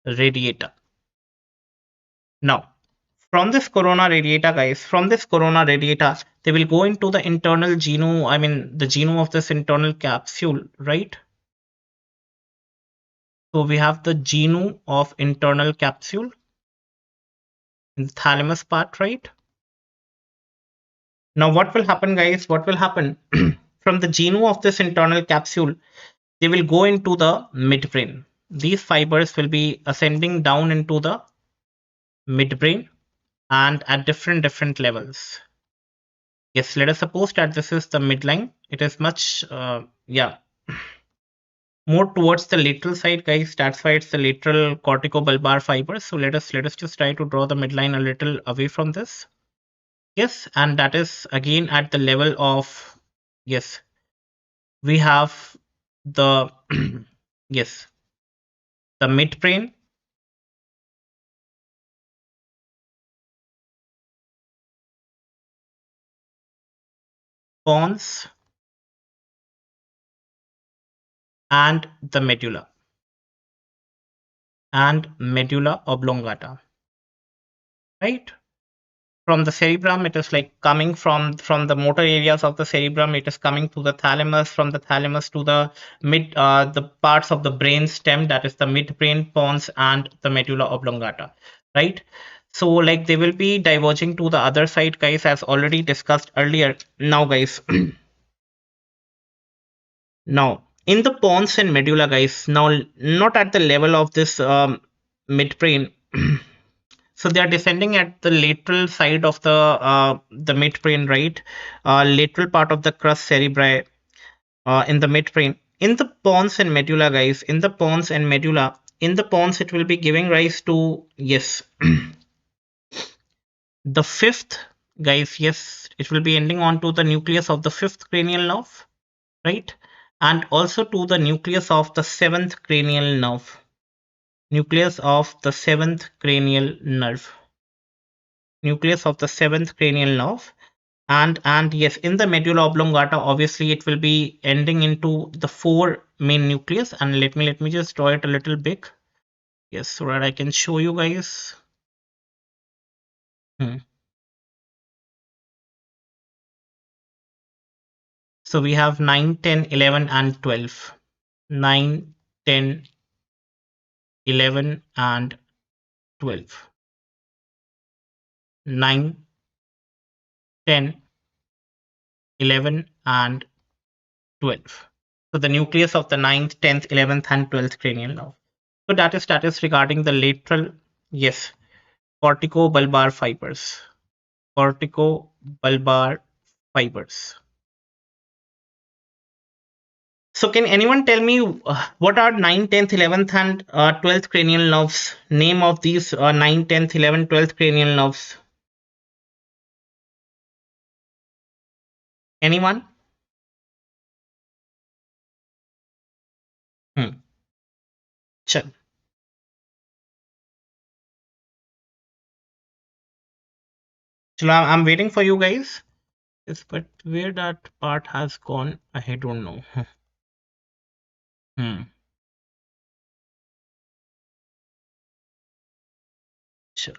radiata. Now, from this corona radiata, guys, from this corona radiata, they will go into the internal genome, I mean, the genome of this internal capsule, right? So we have the genome of internal capsule in the thalamus part, right? Now, what will happen, guys? What will happen? From the genome of this internal capsule, they will go into the midbrain. These fibers will be ascending down into the midbrain and at different levels. Yes, let us suppose that this is the midline. It is much, yeah, more towards the lateral side, guys. That's why it's the lateral corticobulbar fiber. So let us just try to draw the midline a little away from this. Yes, and that is again at the level of, yes, we have the yes, the midbrain, pons, and the medulla oblongata, right? From the cerebrum, it is like coming from the motor areas of the cerebrum. It is coming to the thalamus, from the thalamus to the the parts of the brain stem, that is the midbrain, pons, and the medulla oblongata, right? So like they will be diverging to the other side, guys, as already discussed earlier. Now, guys, now in the pons and medulla, guys, now not at the level of this midbrain. So they are descending at the lateral side of the midbrain, right? Lateral part of the crus cerebri in the midbrain. In the pons and medulla, guys, in the pons and medulla, in the pons, it will be giving rise to, yes, the fifth, guys, yes, it will be ending on to the nucleus of the fifth cranial nerve, right? And also to the nucleus of the seventh cranial nerve. Nucleus of the seventh cranial nerve. Nucleus of the seventh cranial nerve. And yes, in the medulla oblongata, obviously it will be ending into the four main nucleus. And let me just draw it a little big, yes, so that I can show you guys. So we have 9, 10, 11, and 12. 9, 10, 11, and 12. 9, 10, 11, and 12. So the nucleus of the 9th, 10th, 11th, and 12th cranial nerve. So that is regarding the lateral, yes, corticobulbar fibers. Corticobulbar fibers. So can anyone tell me what are 9th, 10th, 11th, and 12th cranial nerves? Name of these 9th, 10th, 11th, 12th cranial nerves. Anyone? Sure. So I'm waiting for you guys. Yes, but where that part has gone, I don't know. Hmm. Sure.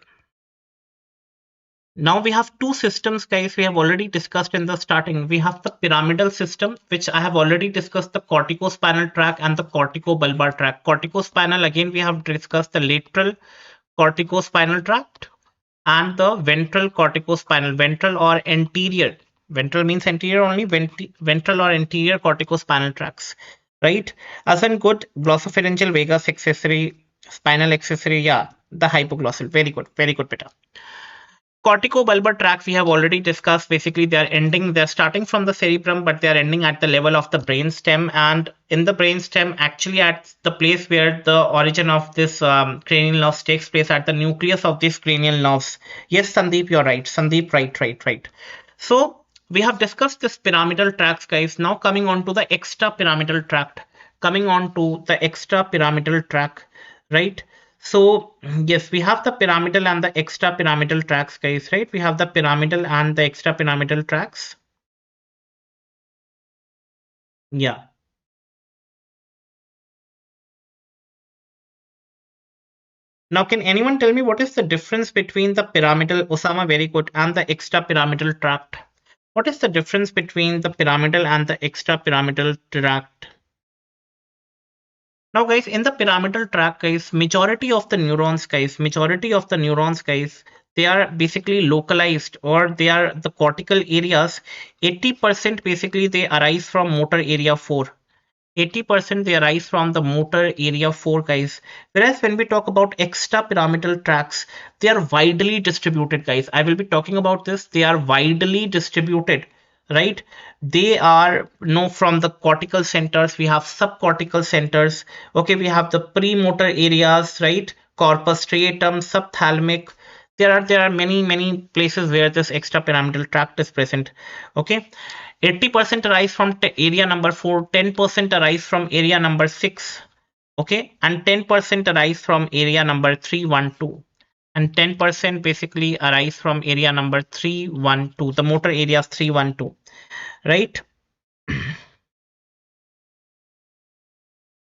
Now we have two systems, guys. We have already discussed in the starting. We have the pyramidal system, which I have already discussed, the corticospinal tract and the corticobulbar tract. Corticospinal, again, we have discussed the lateral corticospinal tract and the ventral corticospinal, ventral or anterior. Ventral means anterior only, ventral or anterior corticospinal tracts, right? As in good glossopharyngeal vagus accessory, spinal accessory, yeah, the hypoglossal. Very good, beta. Corticobulbar tract we have already discussed. Basically, they're starting from the cerebrum, but they're ending at the level of the brainstem. And in the brainstem, actually at the place where the origin of this cranial nerves takes place, at the nucleus of these cranial nerves. Yes, Sandeep, you're right. Sandeep, right. So we have discussed this pyramidal tracts, guys. Now coming on to the extrapyramidal tract. Coming on to the extrapyramidal tract, right? So yes, we have the pyramidal and the extrapyramidal tracts, guys, right? We have the pyramidal and the extrapyramidal tracts. Yeah. Now, can anyone tell me what is the difference between the pyramidal, Osama, very good, and the extrapyramidal tract? What is the difference between the pyramidal and the extrapyramidal tract? Now, guys, in the pyramidal tract, guys, majority of the neurons, guys, they are basically localized, or they are the cortical areas. 80% basically they arise from motor area 4. 80% they arise from the motor area 4, guys. Whereas when we talk about extrapyramidal tracts, they are widely distributed, guys. I will be talking about this. They are widely distributed, right? They are, from the cortical centers, we have subcortical centers. Okay, we have the premotor areas, right? Corpus striatum, subthalamic. There are many places where this extrapyramidal tract is present. Okay, 80% arise from area number 4, 10% arise from area number 6, okay, and 10% arise from area number 312, and 10% basically arise from area number 312, the motor areas 312, right?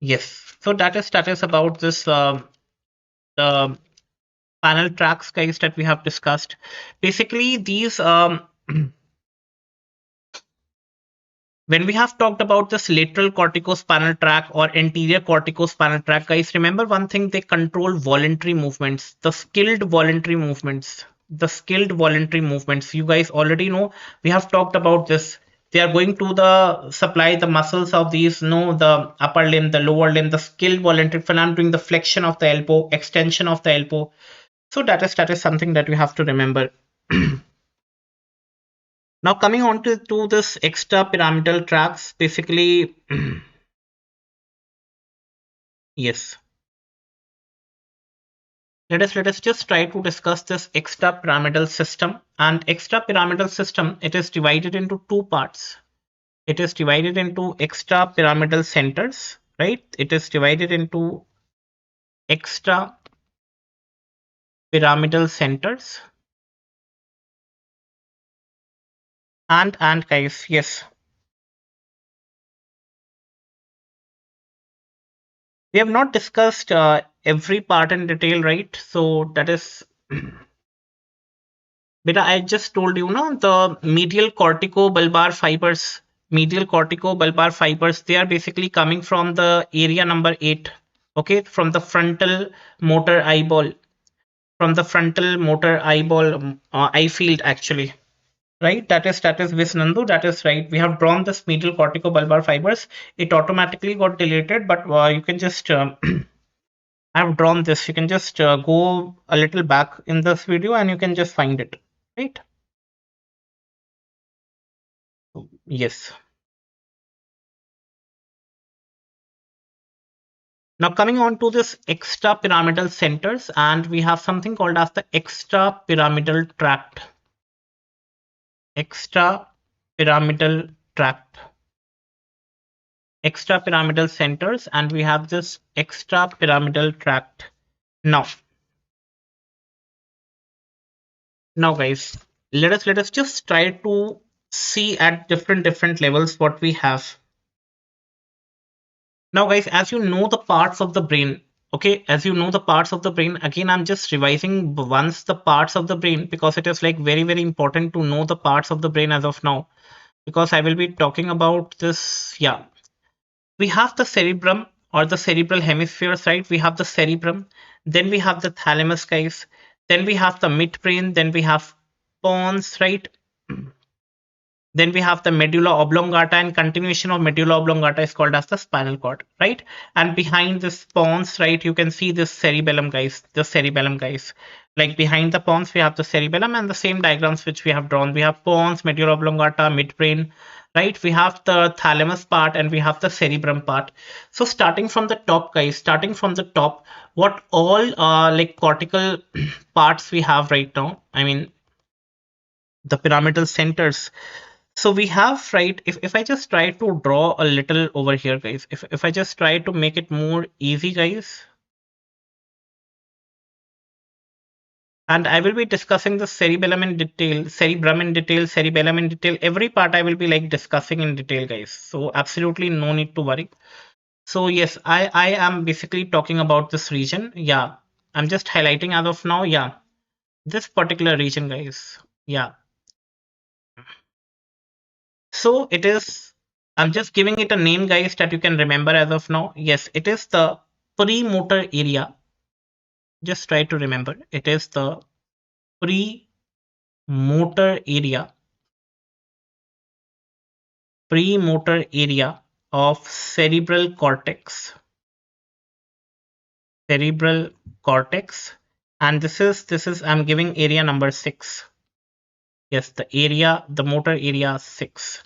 Yes. So that is about this the panel tracks, guys, that we have discussed. Basically, these when we have talked about this lateral corticospinal tract or anterior corticospinal tract, guys, remember one thing: they control voluntary movements, the skilled voluntary movements. The skilled voluntary movements. You guys already know. We have talked about this. They are going to the supply the muscles of these, the upper limb, the lower limb, the skilled voluntary. When I'm doing the flexion of the elbow, extension of the elbow. So that is something that we have to remember. Now coming on to this extra pyramidal tracts, basically, yes. Let us just try to discuss this extra pyramidal system. And extra pyramidal system, it is divided into two parts. It is divided into extra pyramidal centers, right? It is divided into extra pyramidal centers. And guys, yes. We have not discussed every part in detail, right? So that is Beta, I just told you, the medial corticobulbar fibers, they are basically coming from the area number 8, okay, from the frontal motor eyeball, eye field, actually, right? That is Visnandu, that is right. We have drawn this medial corticobulbar fibers. It automatically got deleted, but you can just I have drawn this. You can just go a little back in this video and you can just find it, right? Yes. Now coming on to this extra pyramidal centers, and we have something called as the extra pyramidal tract. Extra pyramidal tract. Extra pyramidal centers, and we have this extra pyramidal tract. Now guys, let us just try to see at different levels what we have. Now, guys, as you know the parts of the brain, okay, as you know the parts of the brain, again, I'm just revising once the parts of the brain because it is like very important to know the parts of the brain as of now, because I will be talking about this. Yeah, we have the cerebrum or the cerebral hemispheres, right? We have the cerebrum, then we have the thalamus, guys, then we have the midbrain, then we have pons, right? Then we have the medulla oblongata, and continuation of medulla oblongata is called as the spinal cord, right? And behind this pons, right, you can see this cerebellum, guys, the cerebellum, guys. Like behind the pons, we have the cerebellum, and the same diagrams which we have drawn. We have pons, medulla oblongata, midbrain, right? We have the thalamus part and we have the cerebrum part. So starting from the top, guys, starting from the top, what all like cortical parts we have right now? I mean, the pyramidal centers. So we have, right, if I just try to draw a little over here, guys, if I just try to make it more easy, guys, and I will be discussing the cerebellum in detail, cerebrum in detail, cerebellum in detail, every part I will be like discussing in detail, guys. So absolutely no need to worry. So yes, I am basically talking about this region. Yeah, I'm just highlighting as of now. Yeah, this particular region, guys. Yeah. So it is, I'm just giving it a name, guys, that you can remember as of now. Yes, it is the premotor area. Just try to remember. It is the premotor area, premotor area of cerebral cortex, cerebral cortex. And this is I'm giving area number 6. Yes, the area, the motor area 6.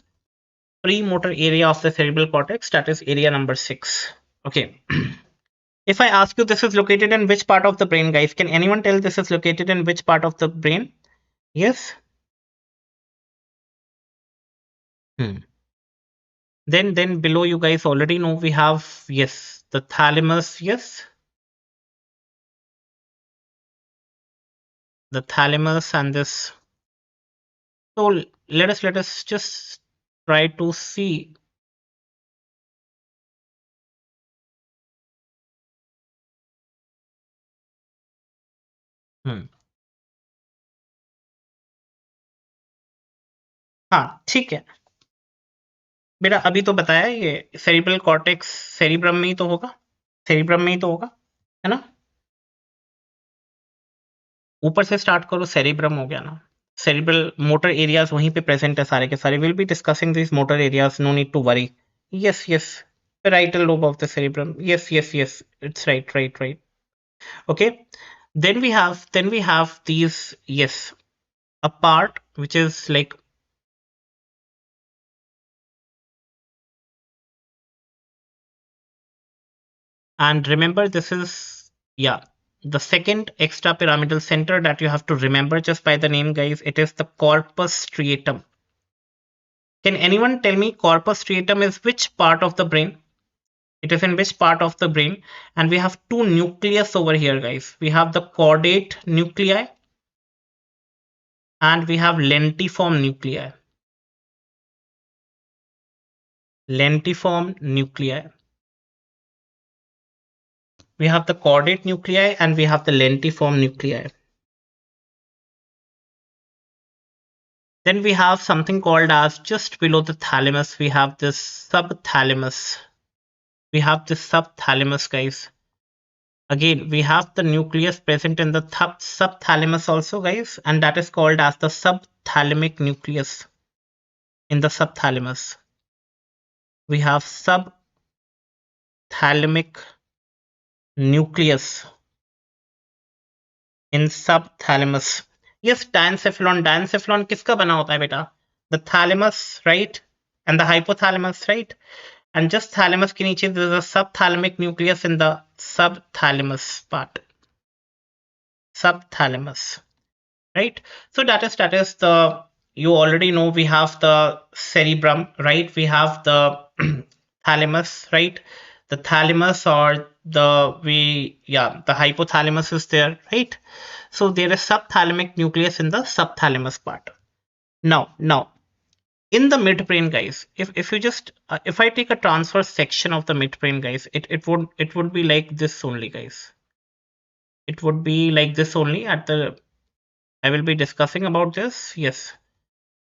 Premotor area of the cerebral cortex, that is area number 6. Okay. If I ask you this is located in which part of the brain, guys, can anyone tell this is located in which part of the brain? Yes. Hmm. Then below you guys already know we have, yes, the thalamus, yes. The thalamus and this. So let us just try to see. Hmm. हाँ ठीक है बेटा अभी तो बताया ये cerebral cortex cerebrum में ही तो होगा सेरिब्रम में ही तो होगा है ना ऊपर से स्टार्ट करो सेरिब्रम हो गया ना सेरिब्रल मोटर एरियाज वहीं पे प्रेजेंट है सारे के सारे will be discussing this motor areas no need to worry yes yes parietal lobe of the cerebrum, yes, it's right. Okay, then we have these, yes, a part which is like, and remember this is, yeah, the second extra pyramidal center that you have to remember just by the name, guys. It is the corpus striatum. Can anyone tell me corpus striatum is which part of the brain? It is in which part of the brain? And we have two nucleus over here, guys. We have the caudate nuclei and we have lentiform nuclei. Lentiform nuclei. We have the caudate nuclei and we have the lentiform nuclei. Then we have something called as, just below the thalamus, we have this subthalamus. We have this subthalamus, guys. Again, we have the nucleus present in the subthalamus also, guys, and that is called as the subthalamic nucleus. In the subthalamus, we have subthalamic nucleus in subthalamus. Yes, diencephalon. Diencephalon किसका बना होता है बेटा? The thalamus, right? And the hypothalamus, right? And just thalamus के नीचे there is a subthalamic nucleus in the subthalamus part. Subthalamus, right? So that is the, you already know we have the cerebrum, right? We have the thalamus, right? The thalamus or the hypothalamus is there, right? So there is subthalamic nucleus in the subthalamus part. Now in the midbrain, guys, if you just if I take a transverse section of the midbrain, guys, it would be like this only, guys. It would be like this only. At the, I will be discussing about this. Yes,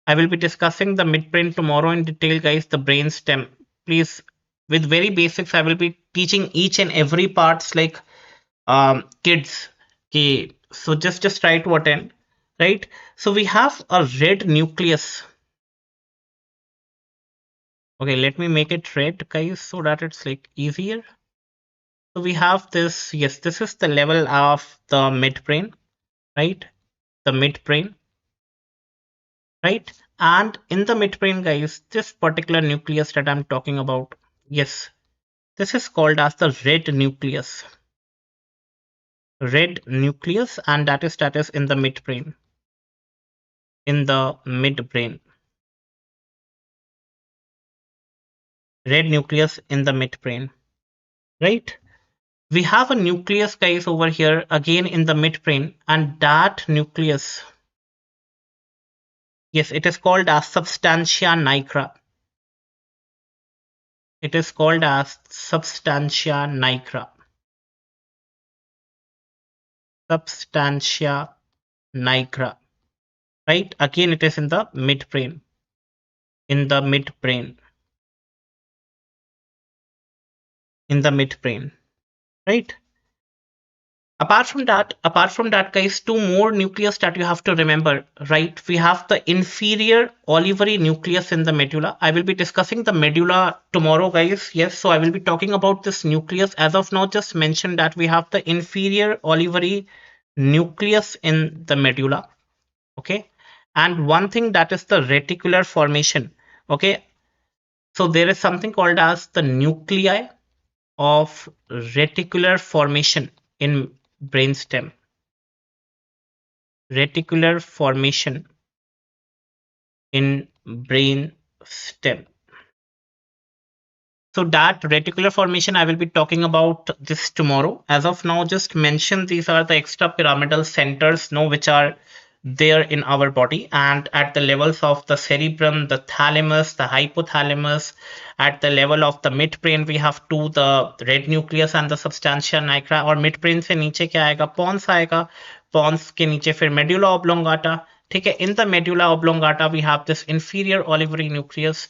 I will be discussing the midbrain tomorrow in detail, guys. The brain stem, please, with very basics. I will be teaching each and every parts like kids. Okay, so just try to attend, right? So we have a red nucleus. Okay, let me make it red, guys, so that it's like easier. So we have this, yes, this is the level of the midbrain, right? The midbrain, right? And in the midbrain, guys, this particular nucleus that I'm talking about, yes, this is called as the red nucleus, and that is in the midbrain, in the midbrain, red nucleus in the midbrain, right? We have a nucleus, guys, over here again in the midbrain, and that nucleus, yes, it is called as substantia nigra. It is called as substantia nigra. Substantia nigra, right? Again, it is in the midbrain, in the midbrain, in the midbrain, right? Apart from that, guys, two more nucleus that you have to remember, right? We have the inferior olivary nucleus in the medulla. I will be discussing the medulla tomorrow, guys. Yes, so I will be talking about this nucleus. As of now, just mention that we have the inferior olivary nucleus in the medulla. Okay, and one thing, that is the reticular formation. Okay, so there is something called as the nuclei of reticular formation in brainstem. Reticular formation in brain stem. So that reticular formation, I will be talking about this tomorrow. As of now, just mention these are the extrapyramidal centers, no, which are there in our body, and at the levels of the cerebrum, the thalamus, the hypothalamus, at the level of the midbrain, we have two, the red nucleus and the substantia nigra. और midbrain से नीचे क्या आएगा, pons आएगा, pons के नीचे फिर medulla oblongata. ठीक है, in the medulla oblongata we have this inferior olivary nucleus,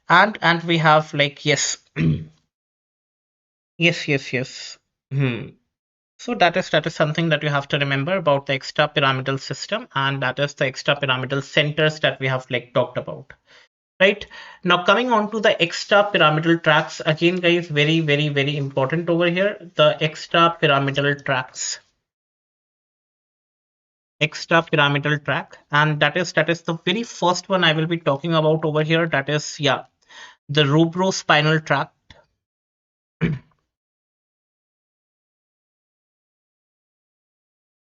and we have like, yes, yes. Hmm. So that is something that you have to remember about the extrapyramidal system, and that is the extrapyramidal centers that we have like talked about. Right, now coming on to the extrapyramidal tracts again, guys, very important over here, the extrapyramidal tract, and that is the very first one I will be talking about over here. That is, yeah, the rubrospinal tract.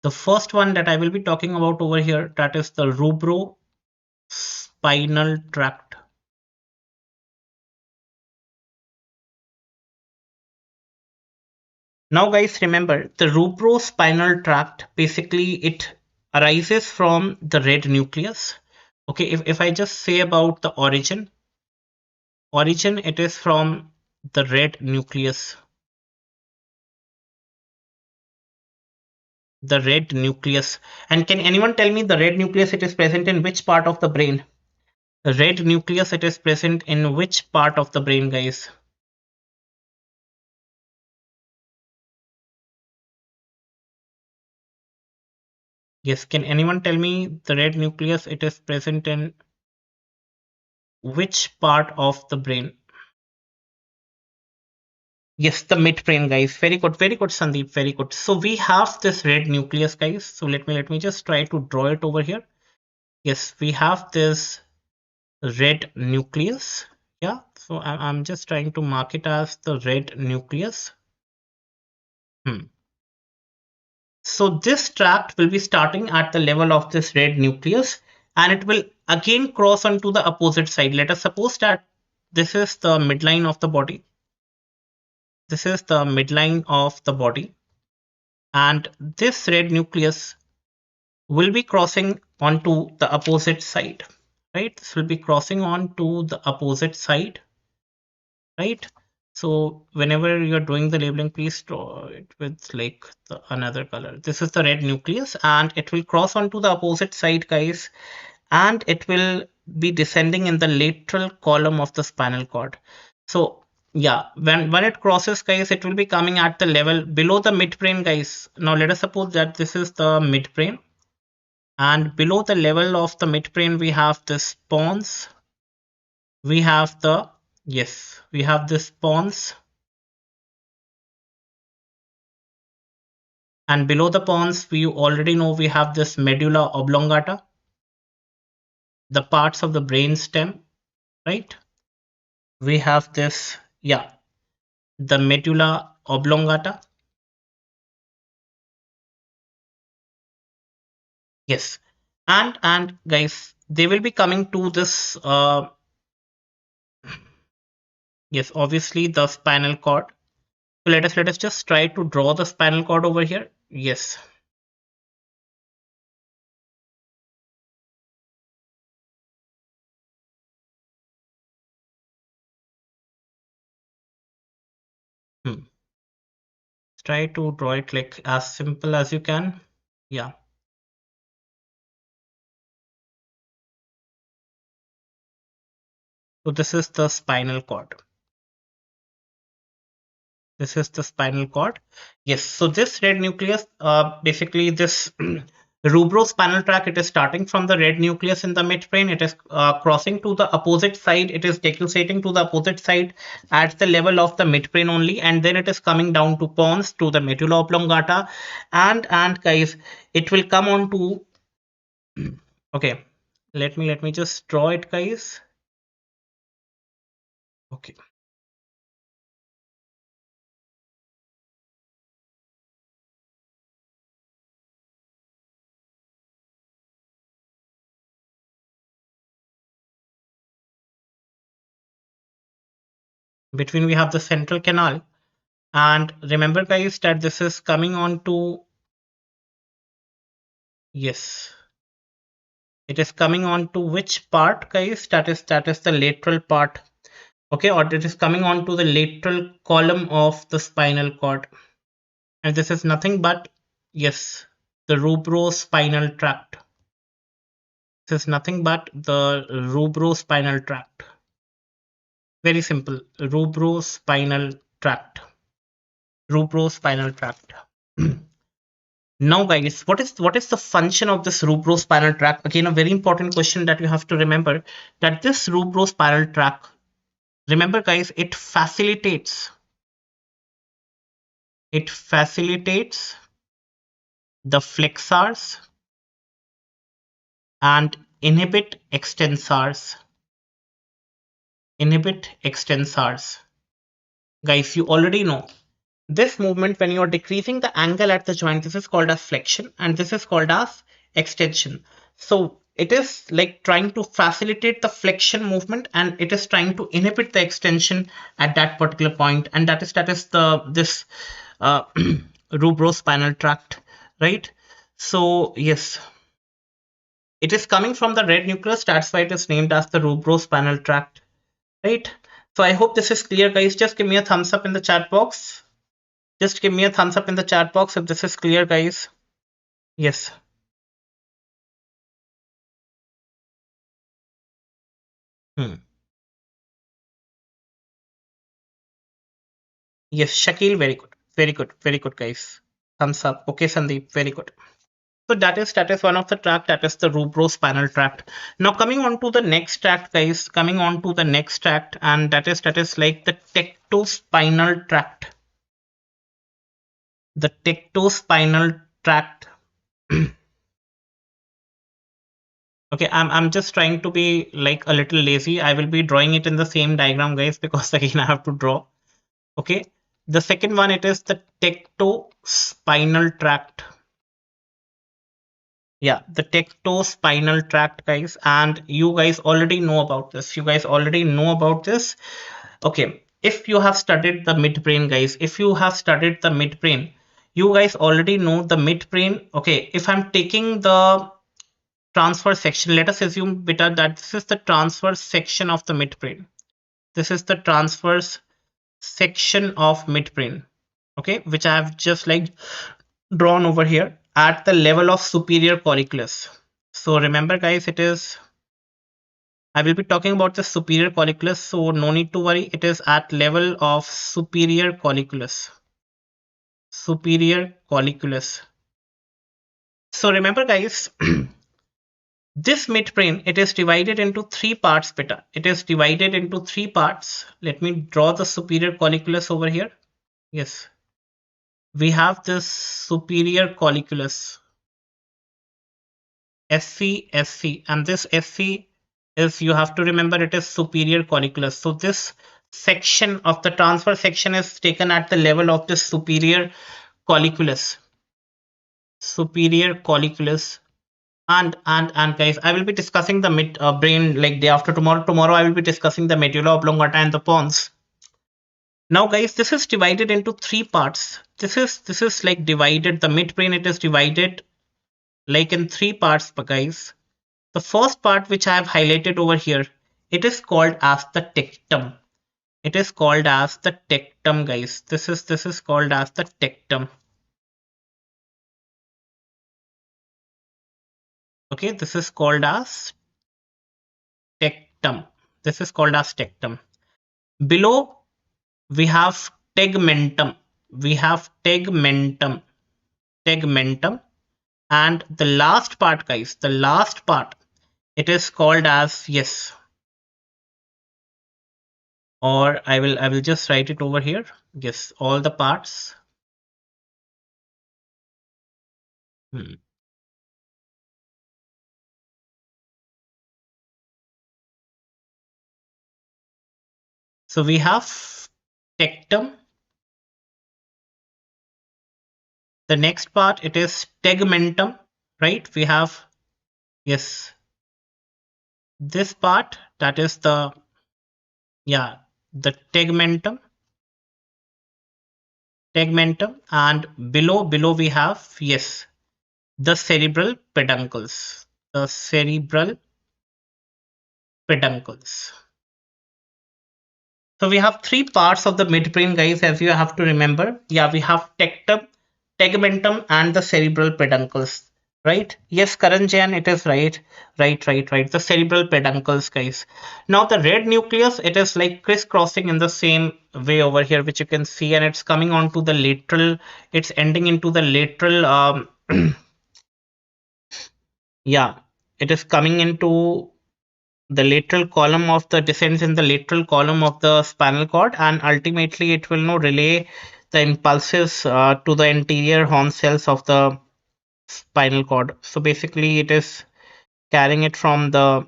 The first one that I will be talking about over here, that is the rubrospinal tract. Now, guys, remember the rubrospinal tract, basically it arises from the red nucleus. Okay, if I just say about the origin, it is from the red nucleus. The red nucleus. And can anyone tell me the red nucleus, it is present in which part of the brain? The red nucleus, it is present in which part of the brain, guys? Yes, can anyone tell me the red nucleus, it is present in which part of the brain? Yes, the midbrain, guys. Very good, Sandeep. Very good. So we have this red nucleus, guys. So let me just try to draw it over here. Yes, we have this red nucleus. Yeah. So I'm just trying to mark it as the red nucleus. So this tract will be starting at the level of this red nucleus, and it will again cross onto the opposite side. Let us suppose that this is the midline of the body. This is the midline of the body, and this red nucleus will be crossing onto the opposite side, right? This will be crossing on to the opposite side, right? So whenever you're doing the labeling, please draw it with like the another color. This is the red nucleus, and it will cross onto the opposite side, guys, and it will be descending in the lateral column of the spinal cord. So yeah, when it crosses, guys, it will be coming at the level below the midbrain, guys. Now let us suppose that this is the midbrain, and below the level of the midbrain we have this pons, we have the Yes, we have this pons, and below the pons, we already know we have this medulla oblongata, the parts of the brain stem, right? We have this, yeah, the medulla oblongata. Yes, and guys, they will be coming to this. Yes, obviously the spinal cord. So let us just try to draw the spinal cord over here. Yes. Hmm. Try to draw it like as simple as you can. Yeah. So this is the spinal cord. This is the spinal cord. Yes. So this red nucleus, basically this rubrospinal tract, it is starting from the red nucleus in the midbrain. It is crossing to the opposite side. It is decusating to the opposite side at the level of the midbrain only, and then it is coming down to pons to the medulla oblongata, and guys, it will come on to. Okay, let me just draw it, guys. Okay. Between we have the central canal, and remember guys that this is coming on to. Yes, it is coming on to which part, guys? That is the lateral part. Okay, or it is coming on to the lateral column of the spinal cord, and this is nothing but, yes, the rubrospinal tract. This is nothing but the rubrospinal tract. Very simple, rubrospinal tract. Rubrospinal tract. Now, guys, what is the function of this rubrospinal tract? Again, a very important question that you have to remember, that this rubrospinal tract, remember, guys, it facilitates the flexors and inhibit extensors. Guys, you already know this movement when you are decreasing the angle at the joint, this is called as flexion and this is called as extension. So it is like trying to facilitate the flexion movement and it is trying to inhibit the extension at that particular point, and that is the this rubrospinal tract, right? So yes, it is coming from the red nucleus, that's why it is named as the rubrospinal tract, right? So I hope this is clear, guys. Just give me a thumbs up in the chat box. Just give me a thumbs up in the chat box if this is clear, guys. Yes. Hmm. Yes, Shakil, very good. Very good. Very good, guys. Thumbs up. Okay, Sandeep, very good. So that is one of the tract, that is the rubrospinal tract. Now coming on to the next tract, guys. Coming on to the next tract, and that is like the tectospinal tract. The tectospinal tract. Okay, I'm just trying to be like a little lazy. I will be drawing it in the same diagram, guys, because again I have to draw. Okay, the second one, it is the tectospinal tract. Yeah, the tectospinal tract, guys, and you guys already know about this. Okay, if you have studied the midbrain, guys, if you have studied the midbrain, you guys already know the midbrain. Okay, if I'm taking the transverse section, let us assume beta that this is the transverse section of the midbrain. This is the transverse section of midbrain, okay, which I have just like drawn over here at the level of superior colliculus. So remember, guys, I will be talking about the superior colliculus, so no need to worry. It is at level of superior colliculus. Superior colliculus. So remember, guys, This midbrain, it is divided into three parts, beta. It is divided into three parts. Let me draw the superior colliculus over here. Yes, we have this superior colliculus, SC, and this SC is, you have to remember, it is superior colliculus. So this section of the transverse section is taken at the level of this superior colliculus. Superior colliculus. And guys, I will be discussing the mid brain like day after tomorrow. Tomorrow I will be discussing the medulla oblongata and the pons. Now guys, this is divided into three parts. This is like divided, the midbrain, it is divided like in three parts, guys. The first part, which I have highlighted over here, it is called as the tectum. It is called as the tectum, guys. This is called as the tectum. Okay, this is called as tectum. This is called as tectum. Below we have tegmentum. We have tegmentum. Tegmentum. And the last part, guys, the last part, it is called as, yes, or I will just write it over here. Yes, all the parts. So we have tectum. The next part, it is tegmentum, right? We have, yes, this part, that is the, yeah, the tegmentum. And below we have, yes, the cerebral peduncles. The cerebral peduncles. So we have three parts of the midbrain, guys, as you have to remember. Yeah, we have tectum, tegmentum, and the cerebral peduncles. Right? Yes, Karan Jain, it is right. Right. The cerebral peduncles, guys. Now the red nucleus, it is like crisscrossing in the same way over here, which you can see, and it's coming onto the lateral. It's ending into the lateral. Yeah, it is coming into the lateral column of the, descends in the lateral column of the spinal cord, and ultimately it will now relay the impulses to the anterior horn cells of the spinal cord. So basically it is carrying it from the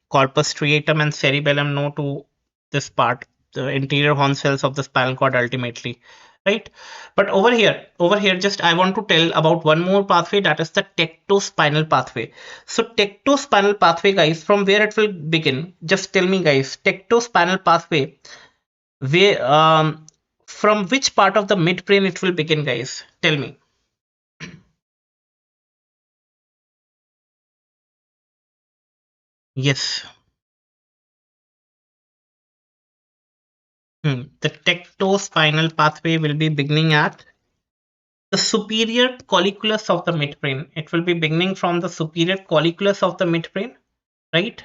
corpus striatum and cerebellum now to this part, the anterior horn cells of the spinal cord ultimately, right? But over here, just I want to tell about one more pathway, that is the tectospinal pathway. So tectospinal pathway, guys, from where it will begin? Just tell me, guys, tectospinal pathway, where from which part of the midbrain it will begin, guys? Tell me. Yes. The tectospinal pathway will be beginning at the superior colliculus of the midbrain. It will be beginning from the superior colliculus of the midbrain, right?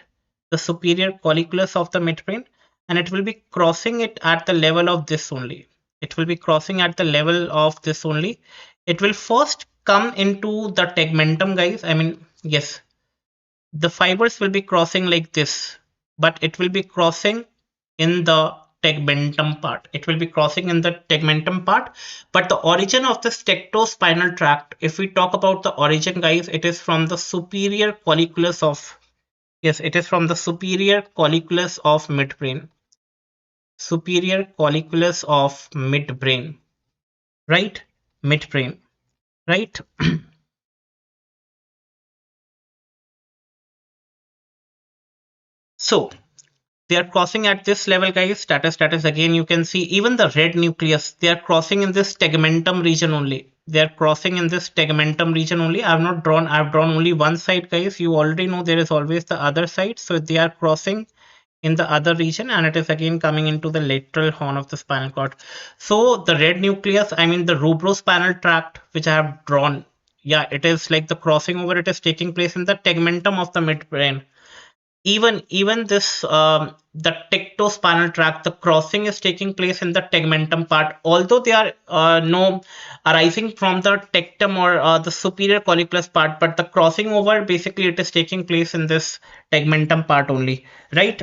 The superior colliculus of the midbrain, and it will be crossing it at the level of this only. It will be crossing at the level of this only. It will first come into the tegmentum, guys. I mean, yes, the fibers will be crossing like this, but it will be crossing in the tegmentum part. It will be crossing in the tegmentum part, but the origin of the stectospinal tract, if we talk about the origin, guys, it is from the superior colliculus of, yes, it is from the superior colliculus of midbrain. Superior colliculus of midbrain, right? Midbrain, right? So they are crossing at this level, guys. Status again, you can see even the red nucleus, they are crossing in this tegmentum region only. They are crossing in this tegmentum region only. I've drawn only one side, guys. You already know there is always the other side. So they are crossing in the other region, and it is again coming into the lateral horn of the spinal cord. So the red nucleus, I mean the rubrospinal tract, which I have drawn, yeah, it is like the crossing over, it is taking place in the tegmentum of the midbrain. Even this the tectospinal tract, the crossing is taking place in the tegmentum part, although they are no arising from the tectum or the superior colliculus part, but the crossing over basically it is taking place in this tegmentum part only, right?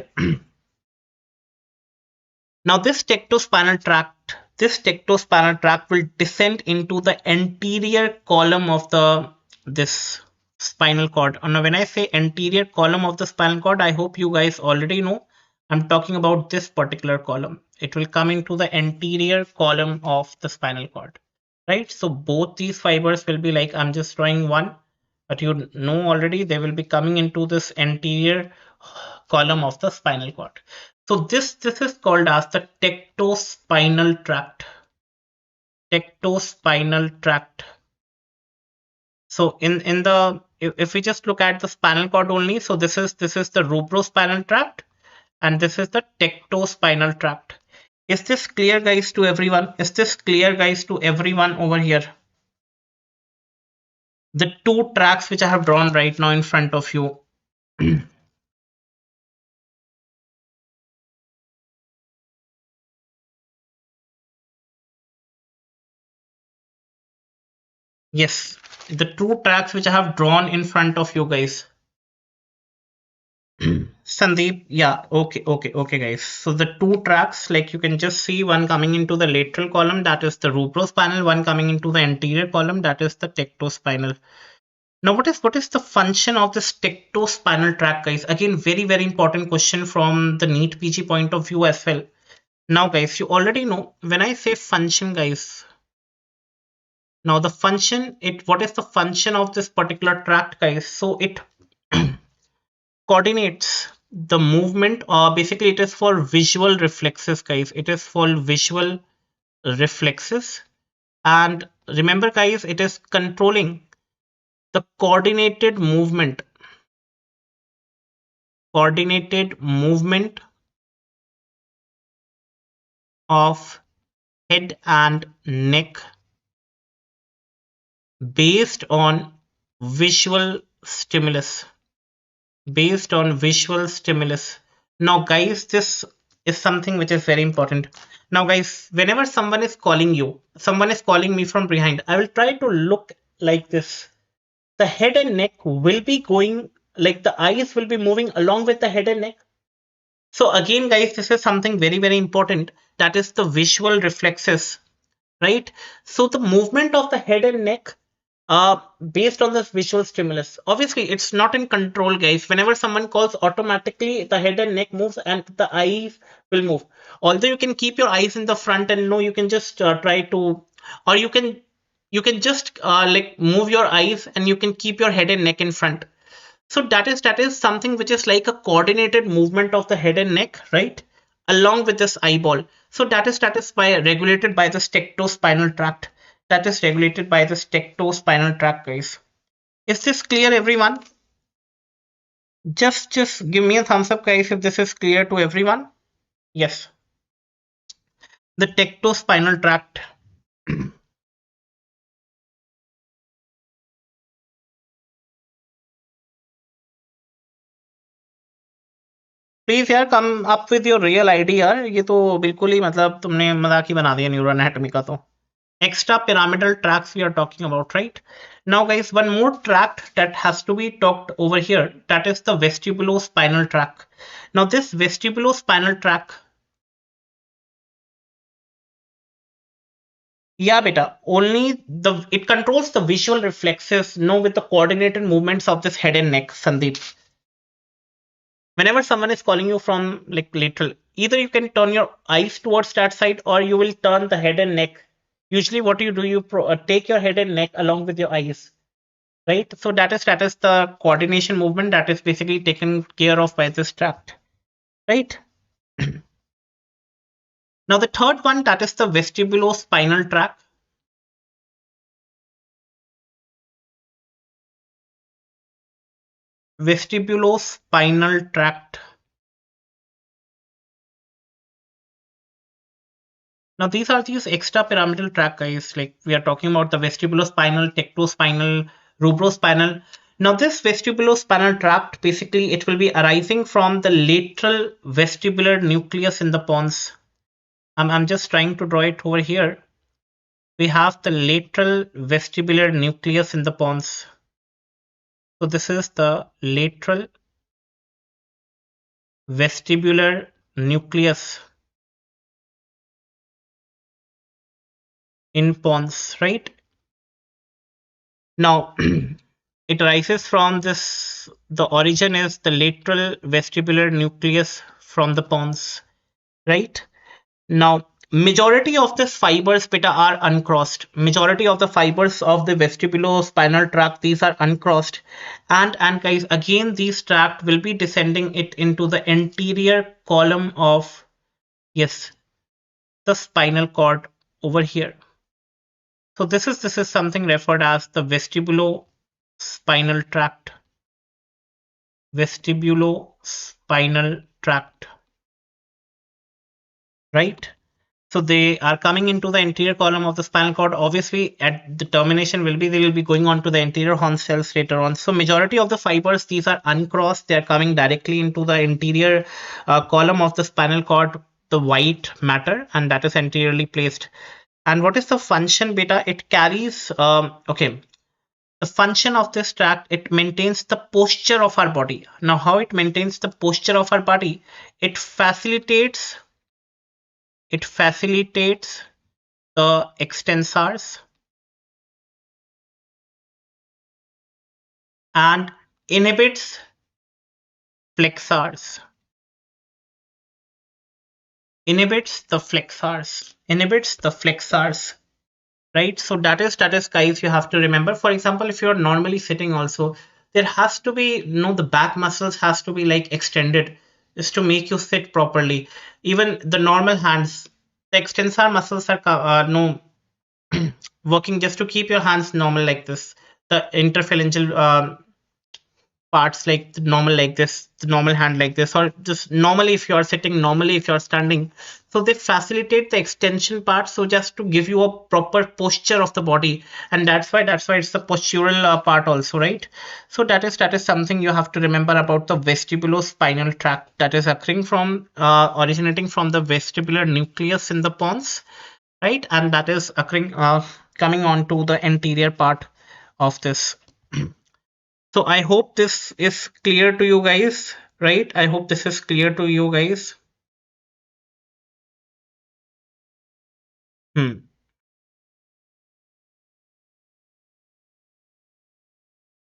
Now this tectospinal tract will descend into the anterior column of the this spinal cord. Now when I say anterior column of the spinal cord, I hope you guys already know I'm talking about this particular column. It will come into the anterior column of the spinal cord, right? So both these fibers will be like, I'm just drawing one, but you know already they will be coming into this anterior column of the spinal cord. So this is called as the tectospinal tract. Tectospinal tract. So in the if we just look at the spinal cord only, so this is the rubrospinal tract and this is the tectospinal tract. Is this clear, guys, to everyone? Is this clear, guys, to everyone over here? The two tracks which I have drawn right now in front of you. Yes, the two tracks which I have drawn in front of you guys. Sandeep, yeah, okay, guys. So the two tracks, like you can just see one coming into the lateral column, that is the rubrospinal, one coming into the anterior column, that is the tectospinal. Now, what is the function of this tectospinal tract, guys? Again, very important question from the NEET PG point of view as well. Now, guys, you already know when I say function, guys. Now, the function, what is the function of this particular tract, guys? So it coordinates the movement, or basically it is for visual reflexes, guys. It is for visual reflexes, and remember, guys, it is controlling the coordinated movement of head and neck based on visual stimulus. Now, guys, this is something which is very important. Now, guys, whenever someone is calling me from behind, I will try to look like this. The head and neck will be going, like the eyes will be moving along with the head and neck. So again, guys, this is something very important. That is the visual reflexes, right? So the movement of the head and neck based on this visual stimulus. Obviously, it's not in control, guys. Whenever someone calls, automatically the head and neck moves and the eyes will move. Although you can keep your eyes in the front, and no, you can just try to, or you can just like move your eyes and you can keep your head and neck in front. So that is something which is like a coordinated movement of the head and neck, right? Along with this eyeball. So that is by regulated by the tectospinal tract. That is regulated by the tectospinal tract, guys. Is this clear, everyone? Just give me a thumbs up, guys, if this is clear to everyone. Yes. The tectospinal tract. Please यार come up with your real ID यार, ये तो बिल्कुल ही मतलब तुमने मजाक ही बना दिया न्यूरो एनाटॉमी का तो. Extra pyramidal tracts we are talking about, right? Now, guys, one more tract that has to be talked over here, that is the vestibulospinal tract. Now, this vestibulospinal tract, yeah, beta, only it controls the visual reflexes, no, with the coordinated movements of this head and neck, Sandeep. Whenever someone is calling you from like lateral, either you can turn your eyes towards that side or you will turn the head and neck. Usually what you do, you take your head and neck along with your eyes, right? So that is the coordination movement that is basically taken care of by this tract, right? Now the third one, that is the vestibulospinal tract. Vestibulospinal tract. Now these are these extra pyramidal tract, guys. Like we are talking about the vestibulospinal, tectospinal, rubrospinal. Now this vestibulospinal tract, basically it will be arising from the lateral vestibular nucleus in the pons. I'm just trying to draw it over here. We have the lateral vestibular nucleus in the pons. So this is the lateral vestibular nucleus in pons, right? Now it arises from this, the origin is the lateral vestibular nucleus from the pons, right? Now majority of these fibers beta are uncrossed. Majority of the fibers of the vestibulospinal tract, these are uncrossed, and guys, again these tract will be descending it into the anterior column of, yes, the spinal cord over here. So this is something referred as the vestibulospinal tract. Vestibulospinal tract, right? So they are coming into the anterior column of the spinal cord. Obviously, at the termination will be, they will be going on to the anterior horn cells later on. So majority of the fibers, these are uncrossed. They are coming directly into the anterior column of the spinal cord, the white matter, and that is anteriorly placed. And what is the function beta? It carries, okay, the function of this tract, it maintains the posture of our body. Now how it maintains the posture of our body? It facilitates, it facilitates the extensors and inhibits flexors, inhibits the flexors, right? So that is guys, you have to remember. For example, if you're normally sitting also, there has to be, you know, the back muscles has to be like extended just to make you sit properly. Even the normal hands, the extensor muscles are no working just to keep your hands normal like this. The interphalangeal parts like the normal like this, the normal hand like this, or just normally if you are sitting, normally if you are standing. So they facilitate the extension part, so just to give you a proper posture of the body, and that's why it's the postural part also, right? So that is something you have to remember about the vestibulospinal tract, that is occurring from originating from the vestibular nucleus in the pons, right? And that is occurring coming on to the anterior part of this. So I hope this is clear to you guys, right? I hope this is clear to you guys. Hmm.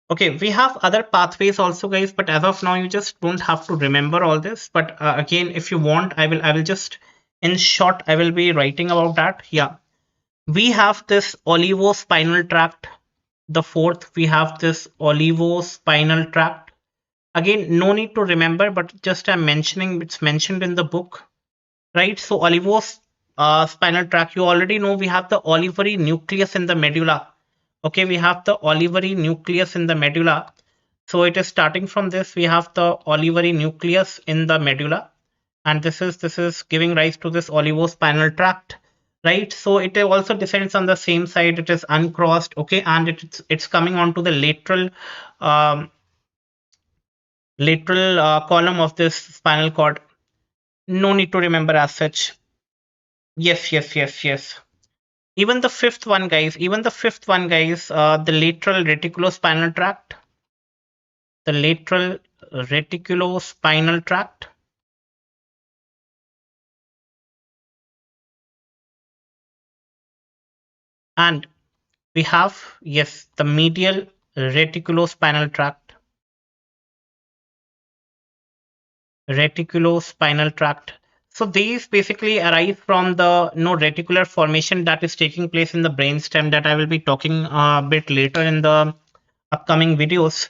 Okay, we have other pathways also, guys, but as of now, you just don't have to remember all this. But again, if you want, I will just, in short, I will be writing about that. Yeah, we have this olivospinal tract. The fourth, we have this olivospinal tract. Again, no need to remember, but just I'm mentioning, it's mentioned in the book, right? So olivos spinal tract, you already know we have the olivary nucleus in the medulla. Okay, we have the olivary nucleus in the medulla. So it is starting from this. We have the olivary nucleus in the medulla, and this is giving rise to this olivospinal tract, right? So it also descends on the same side. It is uncrossed, okay, and it's coming onto the um, lateral column of this spinal cord. No need to remember as such. Yes, yes, yes, yes. Even the fifth one, guys, the lateral reticulospinal tract, the lateral reticulospinal tract, and we have, yes, the medial reticulospinal tract, reticulospinal tract. So these basically arise from the reticular formation that is taking place in the brainstem, that I will be talking a bit later in the upcoming videos.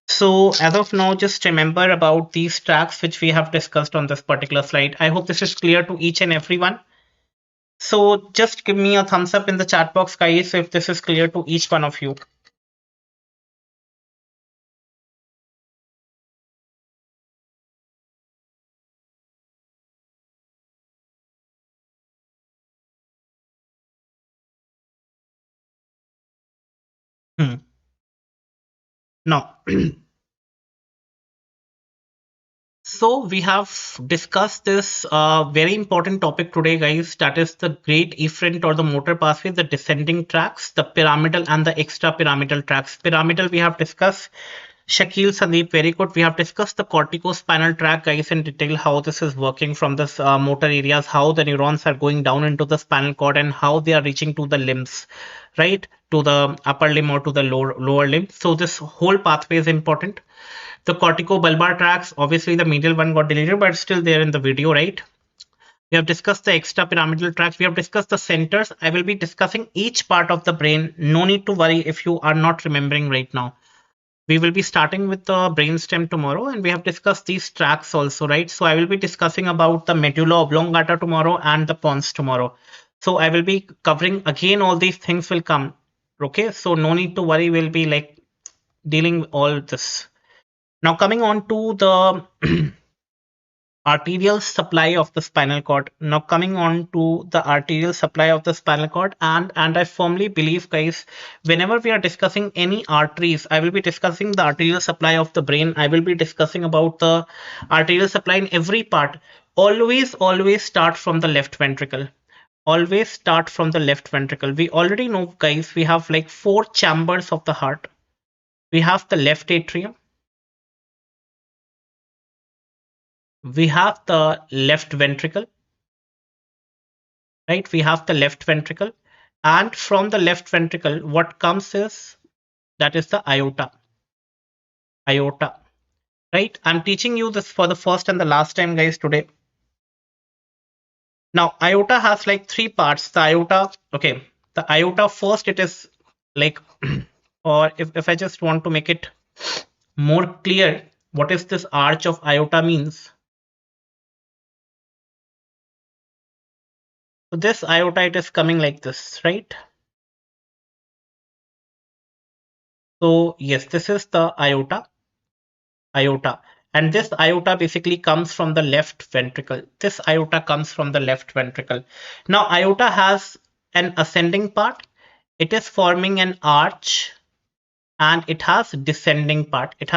So as of now, just remember about these tracks which we have discussed on this particular slide. I hope this is clear to each and everyone. So just give me a thumbs up in the chat box, guys, if this is clear to each one of you. Hmm. Now, so we have discussed this very important topic today, guys. That is the great efferent or the motor pathway, the descending tracts, the pyramidal and the extrapyramidal tracts. Pyramidal we have discussed. Shakil, Sandeep, very good. We have discussed the corticospinal tract, guys, in detail, how this is working from this motor areas, how the neurons are going down into the spinal cord and how they are reaching to the limbs, right? To the upper limb or to the lower limb. So this whole pathway is important. The corticobulbar tracts, obviously the medial one got deleted, but it's still there in the video, right? We have discussed the extrapyramidal tracts. We have discussed the centers. I will be discussing each part of the brain. No need to worry if you are not remembering right now. We will be starting with the brainstem tomorrow, and we have discussed these tracks also, right? So I will be discussing about the medulla oblongata tomorrow and the pons tomorrow. So I will be covering again, all these things will come. Okay, so no need to worry. We'll be like dealing with all this. Now coming on to the arterial supply of the spinal cord. Now coming on to the arterial supply of the spinal cord, and I firmly believe, guys, whenever we are discussing any arteries, I will be discussing the arterial supply of the brain. I will be discussing about the arterial supply in every part. Always start from the left ventricle. Always start from the left ventricle. We already know, guys, we have like four chambers of the heart. We have the left atrium. We have the left ventricle, right? We have the left ventricle, and from the left ventricle, what comes is that is the aorta. Aorta, right? I'm teaching you this for the first and the last time, guys, today. Now, aorta has like three parts. The aorta, okay, the aorta first, it is like, or if I just want to make it more clear, what is this arch of aorta means? So this aorta, it is coming like this, right? So yes, this is the aorta, and this aorta basically comes from the left ventricle. This aorta comes from the left ventricle. Now aorta has an ascending part. It is forming an arch, and it has descending part. It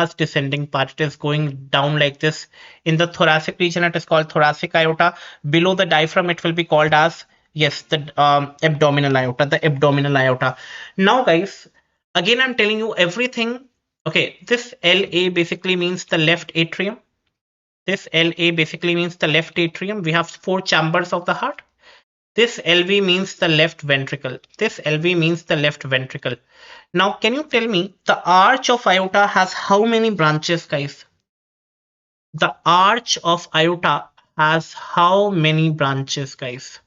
is going down like this. In the thoracic region, it is called thoracic aorta. Below the diaphragm, it will be called as, yes, the abdominal aorta. The abdominal aorta. Now guys, again I'm telling you everything. Okay, this LA basically means the left atrium. This LA basically means the left atrium. We have four chambers of the heart. This LV means the left ventricle. This LV means the left ventricle. Now, can you tell me the arch of aorta has how many branches, guys? The arch of aorta has how many branches, guys?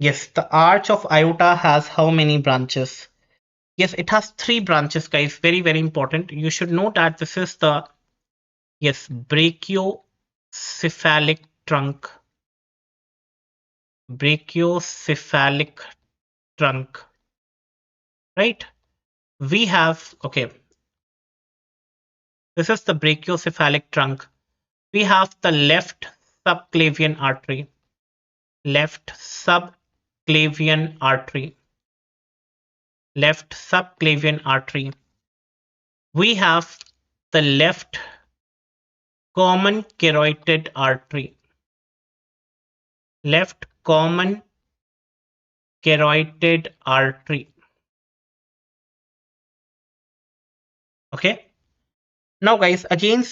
Yes, the arch of aorta has how many branches? Yes, it has three branches, guys. Very important. You should know that this is the, yes, brachiocephalic trunk. Brachiocephalic trunk. Right? We have, okay, this is the brachiocephalic trunk. We have the left subclavian artery. Left subclavian artery. Left subclavian artery. We have the left common carotid artery. Left common carotid artery. Okay. Now guys, again,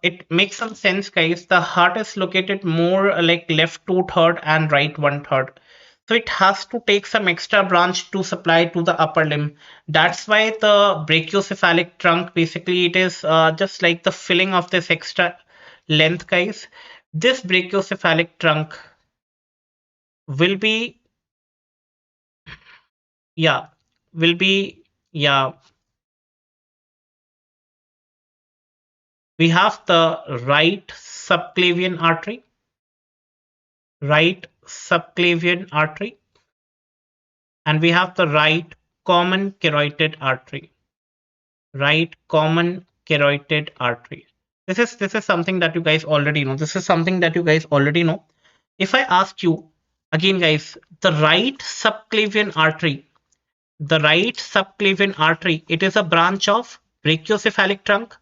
it makes some sense, guys. The heart is located more like left 2/3 and right 1/3. So it has to take some extra branch to supply to the upper limb. That's why the brachiocephalic trunk, basically it is just like the filling of this extra length, guys. This brachiocephalic trunk will be, yeah, will be, yeah. We have the right subclavian artery. Right subclavian artery, and we have the right common carotid artery. Right common carotid artery. This is something that you guys already know. This is something that you guys already know. If I ask you Again, guys, the right subclavian artery, it is a branch of brachiocephalic trunk.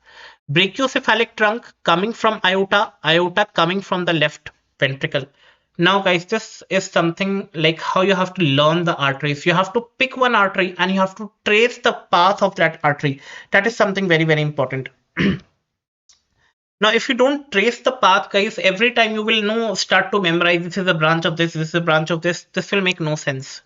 Brachiocephalic trunk coming from aorta, aorta coming from the left ventricle. Now, guys, this is something like how you have to learn the arteries. You have to pick one artery and you have to trace the path of that artery. That is something very, very important. Now, if you don't trace the path, guys, every time you will know, start to memorize this is a branch of this, this is a branch of this will make no sense.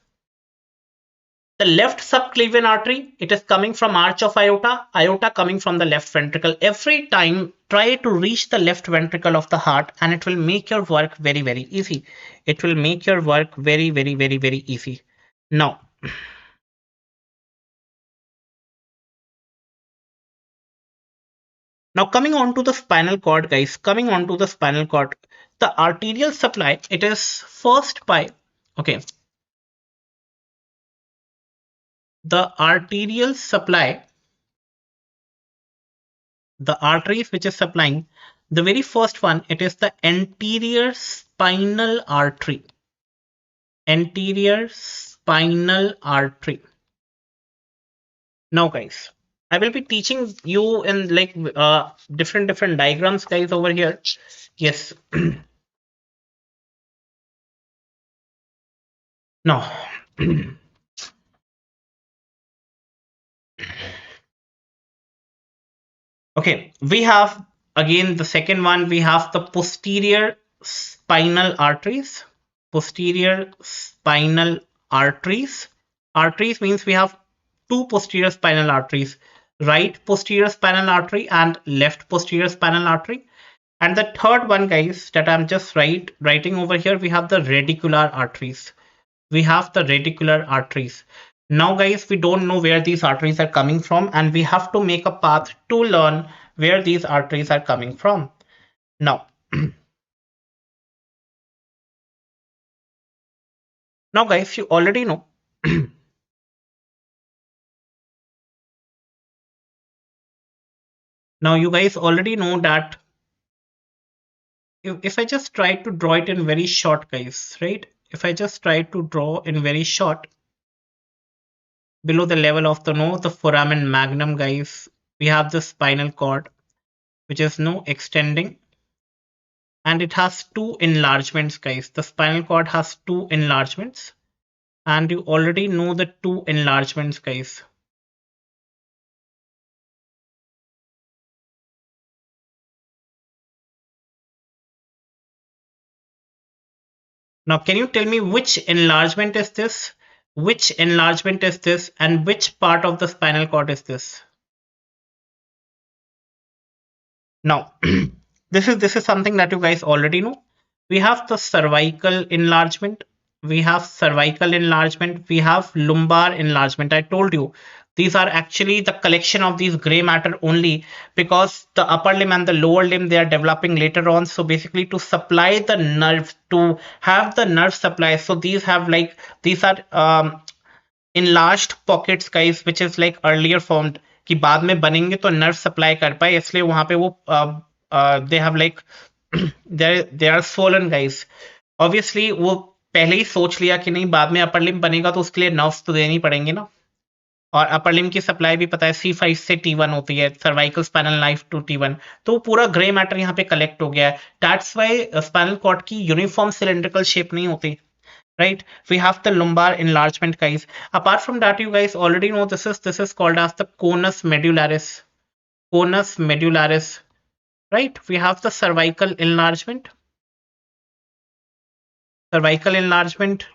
The left subclavian artery, it is coming from arch of aorta, aorta coming from the left ventricle. Every time, try to reach the left ventricle of the heart and it will make your work very, very easy. It will make your work very, very, very, very easy. Now, coming on to the spinal cord, guys, coming on to the spinal cord, the arterial supply, it is first by, okay, the arterial supply, the arteries which is supplying, the very first one, it is the anterior spinal artery. Anterior spinal artery. Now, guys, I will be teaching you in like different diagrams, guys, over here. Yes. Now, okay, we have again the second one, we have the posterior spinal arteries. Posterior spinal arteries. Arteries means we have two posterior spinal arteries, right posterior spinal artery and left posterior spinal artery. And the third one, guys, that I'm just writing over here, we have the radicular arteries. We have the radicular arteries. Now, guys, we don't know where these arteries are coming from, and we have to make a path to learn where these arteries are coming from. Now, now, guys, you already know. Now, you guys already know that if I just try to draw it in very short, guys, right? If I just try to draw in very short, below the level of the nose, the foramen magnum, guys, we have the spinal cord, which is no extending, and it has two enlargements, guys. The spinal cord has two enlargements, and you already know the two enlargements, guys. Now, can you tell me which enlargement is this? Which enlargement is this, and which part of the spinal cord is this? Now, this is something that you guys already know. We have the cervical enlargement. We have cervical enlargement. We have lumbar enlargement. I told you these are actually the collection of these gray matter only because the upper limb and the lower limb, they are developing later on. So basically to supply the nerve, to have the nerve supply. So these have like, these are enlarged pockets, guys, which is like earlier formed कि बाद में बनेंगे तो nerve supply कर पाए इसलिए वहां पे वो they have like they are swollen, guys. Obviously वो पहले ही सोच लिया कि नहीं बाद में अपर लिम्ब बनेगा तो उसके लिए नर्व्स तो देनी पड़ेंगे ना. और अपर लिम्ब की सप्लाई भी पता है C5 से T1 होती है, cervical spinal knife to T1. तो पूरा ग्रे मैटर यहाँ पे कलेक्ट हो गया है. दैट्स वाई स्पाइनल कॉर्ड की यूनिफॉर्म सिलेंड्रिकल शेप नहीं होती. Right, we have the lumbar enlargement, guys. Apart from that, you guys already know this is called as the conus medullaris. Conus medullaris. Right, we have the cervical enlargement,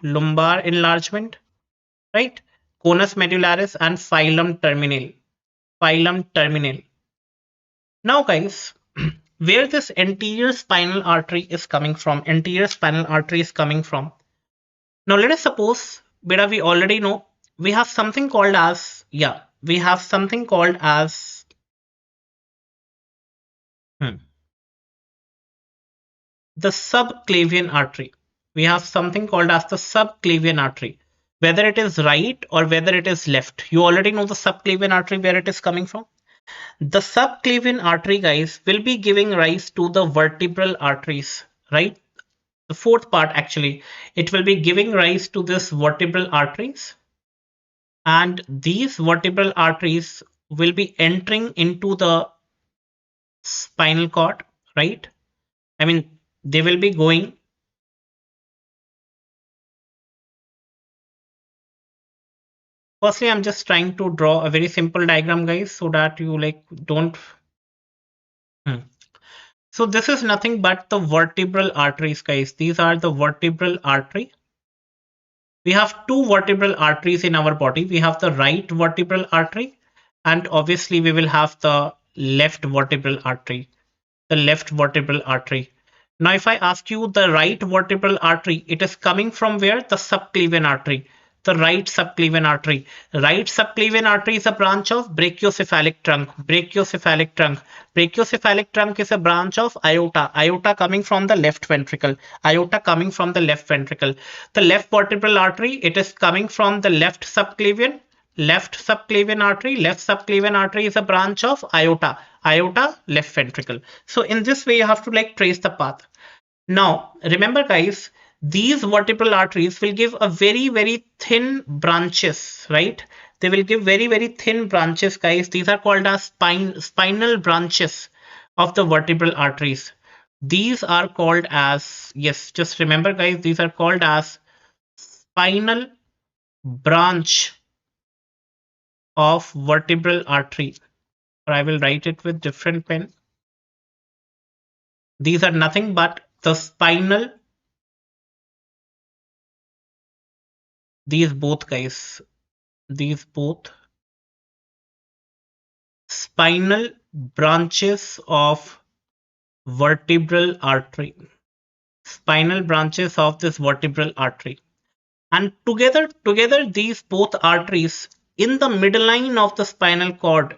lumbar enlargement, right, conus medullaris, and phylum terminal. Now, guys, where this anterior spinal artery is coming from, now let us suppose, beta, we already know we have something called as, the subclavian artery. We have something called as the subclavian artery, whether it is right or whether it is left. You already know the subclavian artery, where it is coming from. The subclavian artery, guys, will be giving rise to the vertebral arteries, right? The fourth part actually, it will be giving rise to this vertebral arteries, and these vertebral arteries will be entering into the spinal cord, right? I mean, they will be going. Firstly, I'm just trying to draw a very simple diagram, guys, so that you like don't. Hmm. So this is nothing but the vertebral arteries, guys. These are the vertebral artery. We have two vertebral arteries in our body. We have the right vertebral artery, and obviously we will have the left vertebral artery. The left vertebral artery. Now, if I ask you the right vertebral artery, it is coming from where? The subclavian artery. The right subclavian artery. Right subclavian artery is a branch of brachiocephalic trunk. Brachiocephalic trunk. Brachiocephalic trunk is a branch of aorta. Aorta coming from the left ventricle. Aorta coming from the left ventricle. The left vertebral artery, it is coming from the left subclavian. Left subclavian artery is a branch of aorta. Aorta, left ventricle. So in this way you have to like trace the path. Now remember guys, these vertebral arteries will give a very thin branches, right? They will give very thin branches, guys. These are called as spinal branches of the vertebral arteries. These are called as, yes, just remember guys, these are called as spinal branch of vertebral artery, or I will write it with different pen. These are nothing but the spinal, these both guys, these both spinal branches of vertebral artery, spinal branches of this vertebral artery. And together these both arteries in the middle line of the spinal cord,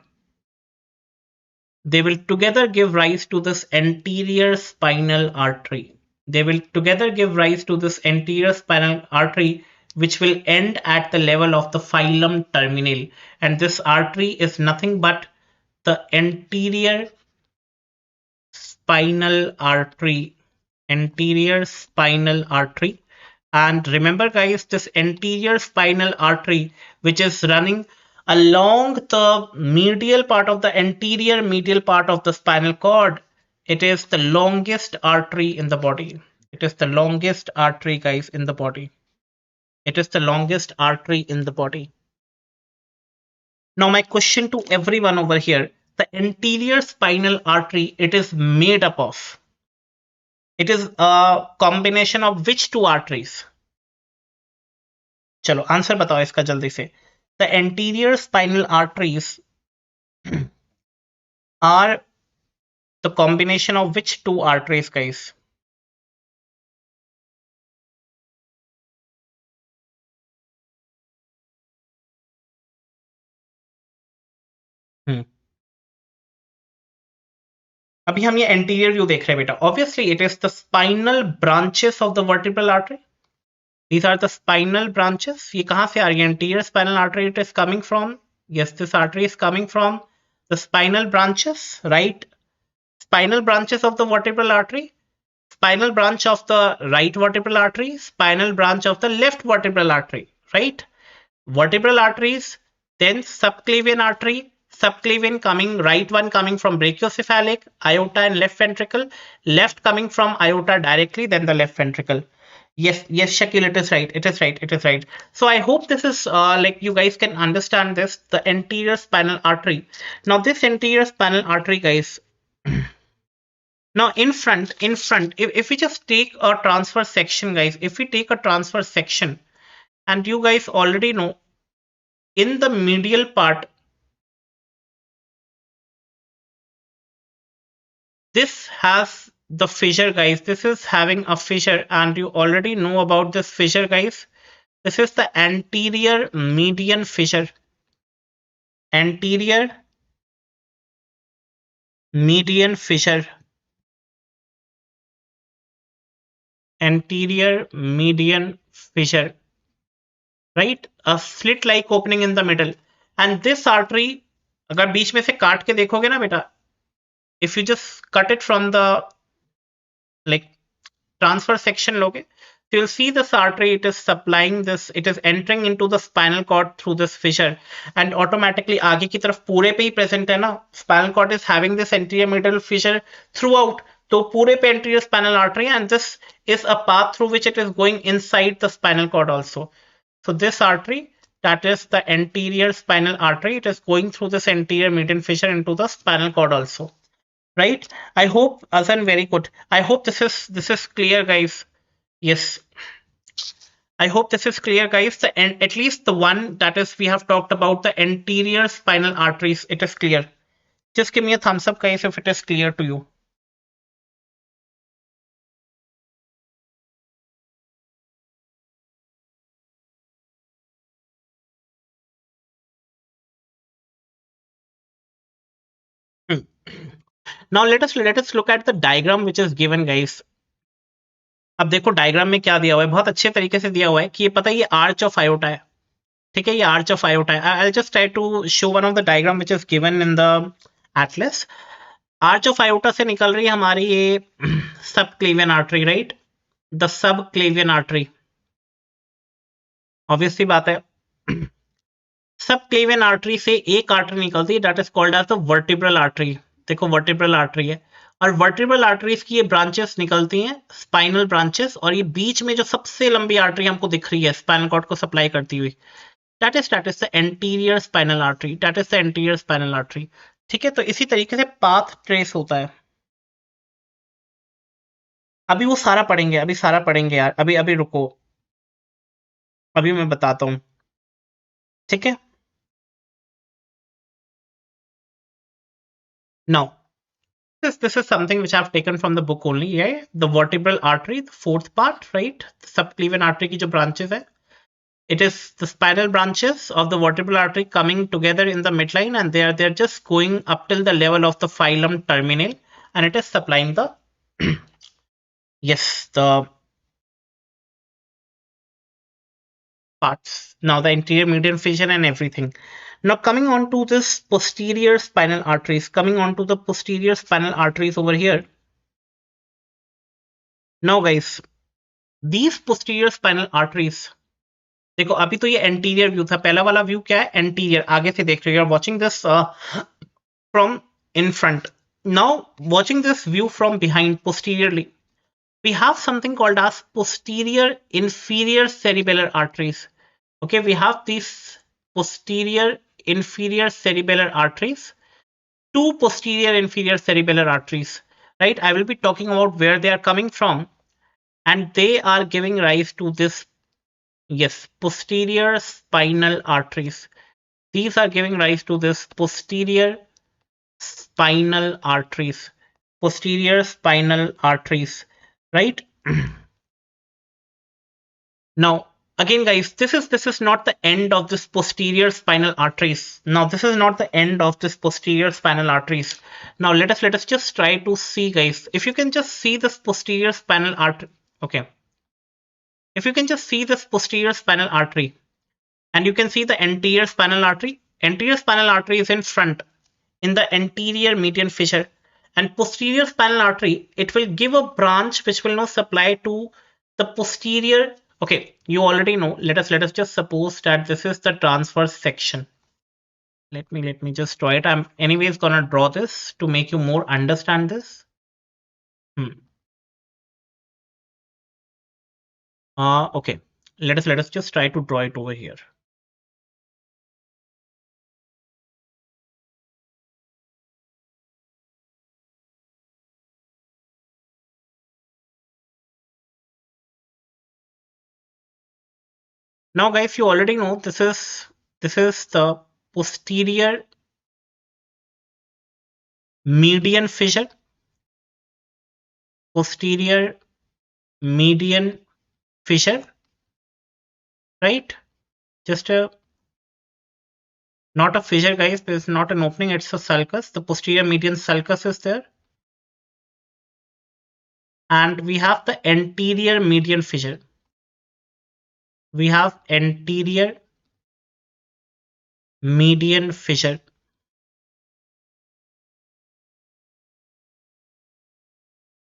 they will together give rise to this anterior spinal artery. They will together give rise to this anterior spinal artery, which will end at the level of the filum terminal. And this artery is nothing but the anterior spinal artery. Anterior spinal artery. And remember guys, this anterior spinal artery, which is running along the medial part of the anterior medial part of the spinal cord, it is the longest artery in the body. It is the longest artery, guys, in the body. It is the longest artery in the body. Now, my question to everyone over here, the anterior spinal artery, it is made up of. It is a combination of which two arteries? चलो answer बताओ इसका जल्दी से. The anterior spinal arteries are the combination of which two arteries, guys? Hmm. अभी हम ये anterior view देख रहे हैं बेटा. Obviously, it is the spinal branches of the vertebral artery. These are the spinal branches. ये कहाँ से आ रही है? Anterior spinal artery, it is coming from. Yes, this artery is coming from the spinal branches, right? Spinal branches of the vertebral artery. Spinal branch of the right vertebral artery. Spinal branch of the left vertebral artery, right? Vertebral arteries, then subclavian artery, subclavian coming, right one coming from brachiocephalic, aorta and left ventricle, left coming from aorta directly, then the left ventricle. Yes, Shakil, it is right. It is right. It is right. So I hope this is like you guys can understand this. The anterior spinal artery. Now this anterior spinal artery, guys. Now in front, if we just take a transverse section, guys, if we take a transverse section, and you guys already know, in the medial part, this has the fissure, guys. This is having a fissure, and you already know about this fissure, guys. This is the anterior median fissure. Anterior median fissure. Anterior median fissure. Right? A slit like opening in the middle. And this artery, अगर बीच में से काट के देखोगे ना बेटा, if you just cut it from the like transverse section लोगे, so you'll see this artery, it is supplying this, it is entering into the spinal cord through this fissure, and automatically आगे की तरफ पूरे पे ही present है ना, spinal cord is having this anterior medial fissure throughout, तो पूरे पे anterior spinal artery, and this is a path through which it is going inside the spinal cord also. So this artery, that is the anterior spinal artery, it is going through this anterior median fissure into the spinal cord also, right? I hope, Azan, very good. I hope this is clear, guys. Yes, I hope this is clear, guys. And at least the one that is we have talked about the anterior spinal arteries, it is clear. Just give me a thumbs up, guys, if it is clear to you. Hmm. Now let us look at the diagram which is given, guys. अब देखो diagram में क्या दिया हुआ है, बहुत अच्छे तरीके से दिया हुआ है कि ये पता है ये आर्च ऑफ आयोटा है, ठीक है, ये आर्च ऑफ आयोटा है. I just try to show one of the diagram which is given in the atlas. Arch of aorta से निकल रही है हमारी ये सब क्लेवियन artery, right, the sub क्लेवियन artery. Obviously बात है, सब क्लेवियन आर्टरी से एक आर्टरी निकलती है, that is called as the vertebral artery. देखो वर्टिब्रल आर्टरी है, और वर्टिब्रल आर्टरीज की ये ब्रांचेस निकलती हैं, स्पाइनल ब्रांचेस, और ये बीच में जो सबसे लंबी आर्टरी हमको दिख रही है स्पाइनल कॉर्ड को सप्लाई करती हुई, that is the anterior spinal artery, that is the anterior spinal artery. ठीक है, तो इसी तरीके से पाथ ट्रेस होता है. अभी वो सारा पढ़ेंगे, अभी सारा पढ़ेंगे यार, अभी अभी रुको, अभी मैं बताता हूँ, ठीक है. Now this is something which I've taken from the book only. Yeah, the vertebral artery, the fourth part, right, the subclavian artery की जो branches है, it is the spinal branches of the vertebral artery coming together in the midline, and they're just going up till the level of the phylum terminal, and it is supplying the yes, the parts. Now the anterior median fissure and everything. Now coming on to this posterior spinal arteries, coming on to the posterior spinal arteries over here. Now guys, these posterior spinal arteries, देखो अभी तो ये anterior view था, पहला वाला view क्या है, anterior, आगे से देख रहे हो, you are watching this from in front. Now watching this view from behind, posteriorly, we have something called as posterior inferior cerebellar arteries. Okay, we have these posterior inferior cerebellar arteries, two posterior inferior cerebellar arteries, right? I will be talking about where they are coming from, and they are giving rise to this, yes, posterior spinal arteries. These are giving rise to this posterior spinal arteries, posterior spinal arteries, right? Now again guys, this is not the end of this posterior spinal arteries. Now this is not the end of this posterior spinal arteries. Now let us just try to see, guys, if you can just see this posterior spinal artery. Okay, if you can just see this posterior spinal artery, and you can see the anterior spinal artery. Anterior spinal artery is in front in the anterior median fissure, and posterior spinal artery, it will give a branch which will now supply to the posterior. Okay, you already know. Let us just suppose that this is the transverse section. Let me just draw it. I'm anyways gonna draw this to make you more understand this. Okay. Let us just try to draw it over here. Now guys, you already know this is the posterior median fissure, posterior median fissure, right? Just a, not a fissure, guys, there's not an opening, it's a sulcus. The posterior median sulcus is there, and we have the anterior median fissure. We have anterior median fissure.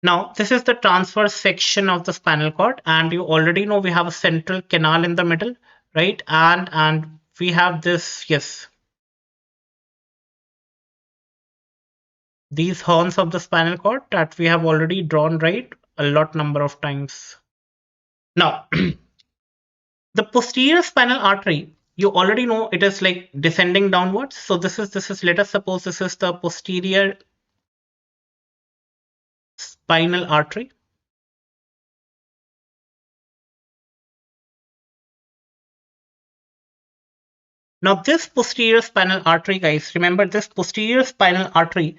Now, this is the transverse section of the spinal cord, and you already know we have a central canal in the middle, right? And we have this, yes, these horns of the spinal cord that we have already drawn, right, a lot number of times. Now, the posterior spinal artery, you already know it is like descending downwards. So this is let us suppose this is the posterior spinal artery. Now this posterior spinal artery, guys, remember this posterior spinal artery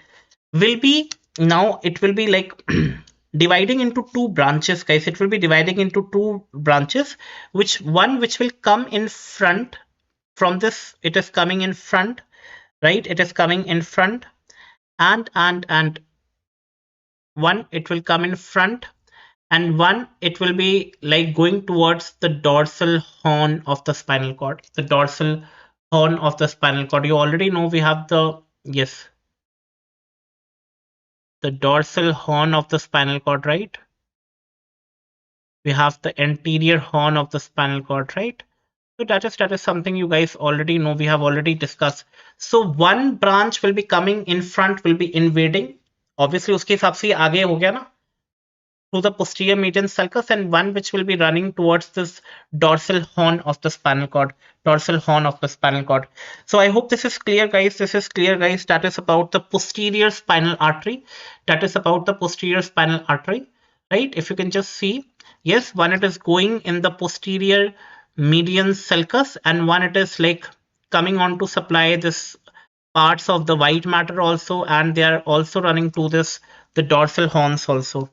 will be, now it will be like dividing into two branches, guys. It will be dividing into two branches, which will come in front from this. It is coming in front, right? It is coming in front, and one it will come in front, and one it will be like going towards the dorsal horn of the spinal cord. The dorsal horn of the spinal cord, you already know we have the, yes, the dorsal horn of the spinal cord, right? We have the anterior horn of the spinal cord, right? So that is something you guys already know, we have already discussed. So one branch will be coming in front, will be invading, obviously उसके हिसाब से आगे हो गया ना, to the posterior median sulcus, and one which will be running towards this dorsal horn of the spinal cord, dorsal horn of the spinal cord. So I hope this is clear, guys. This is clear, guys. That is about the posterior spinal artery. That is about the posterior spinal artery, right? If you can just see, yes, one it is going in the posterior median sulcus, and one it is like coming on to supply this parts of the white matter also, and they are also running to this the dorsal horns also,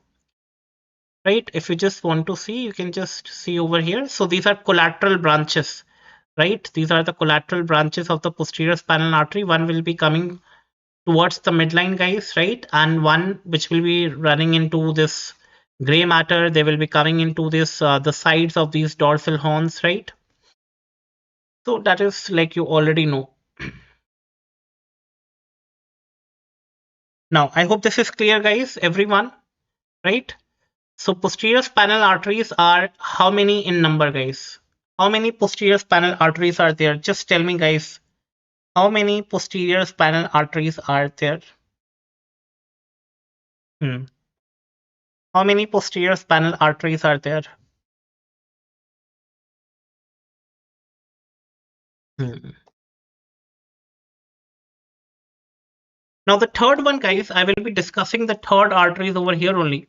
right? If you just want to see, you can just see over here. So these are collateral branches, right? These are the collateral branches of the posterior spinal artery. One will be coming towards the midline, guys, right? And one which will be running into this gray matter. They will be coming into this the sides of these dorsal horns, right? So that is like you already know. Now, I hope this is clear, guys, everyone, right? So posterior spinal arteries are how many in number, guys? How many posterior spinal arteries are there? Just tell me, guys. How many posterior spinal arteries are there? Hmm. How many posterior spinal arteries are there? Hmm. Now the third one, guys, I will be discussing the third arteries over here only.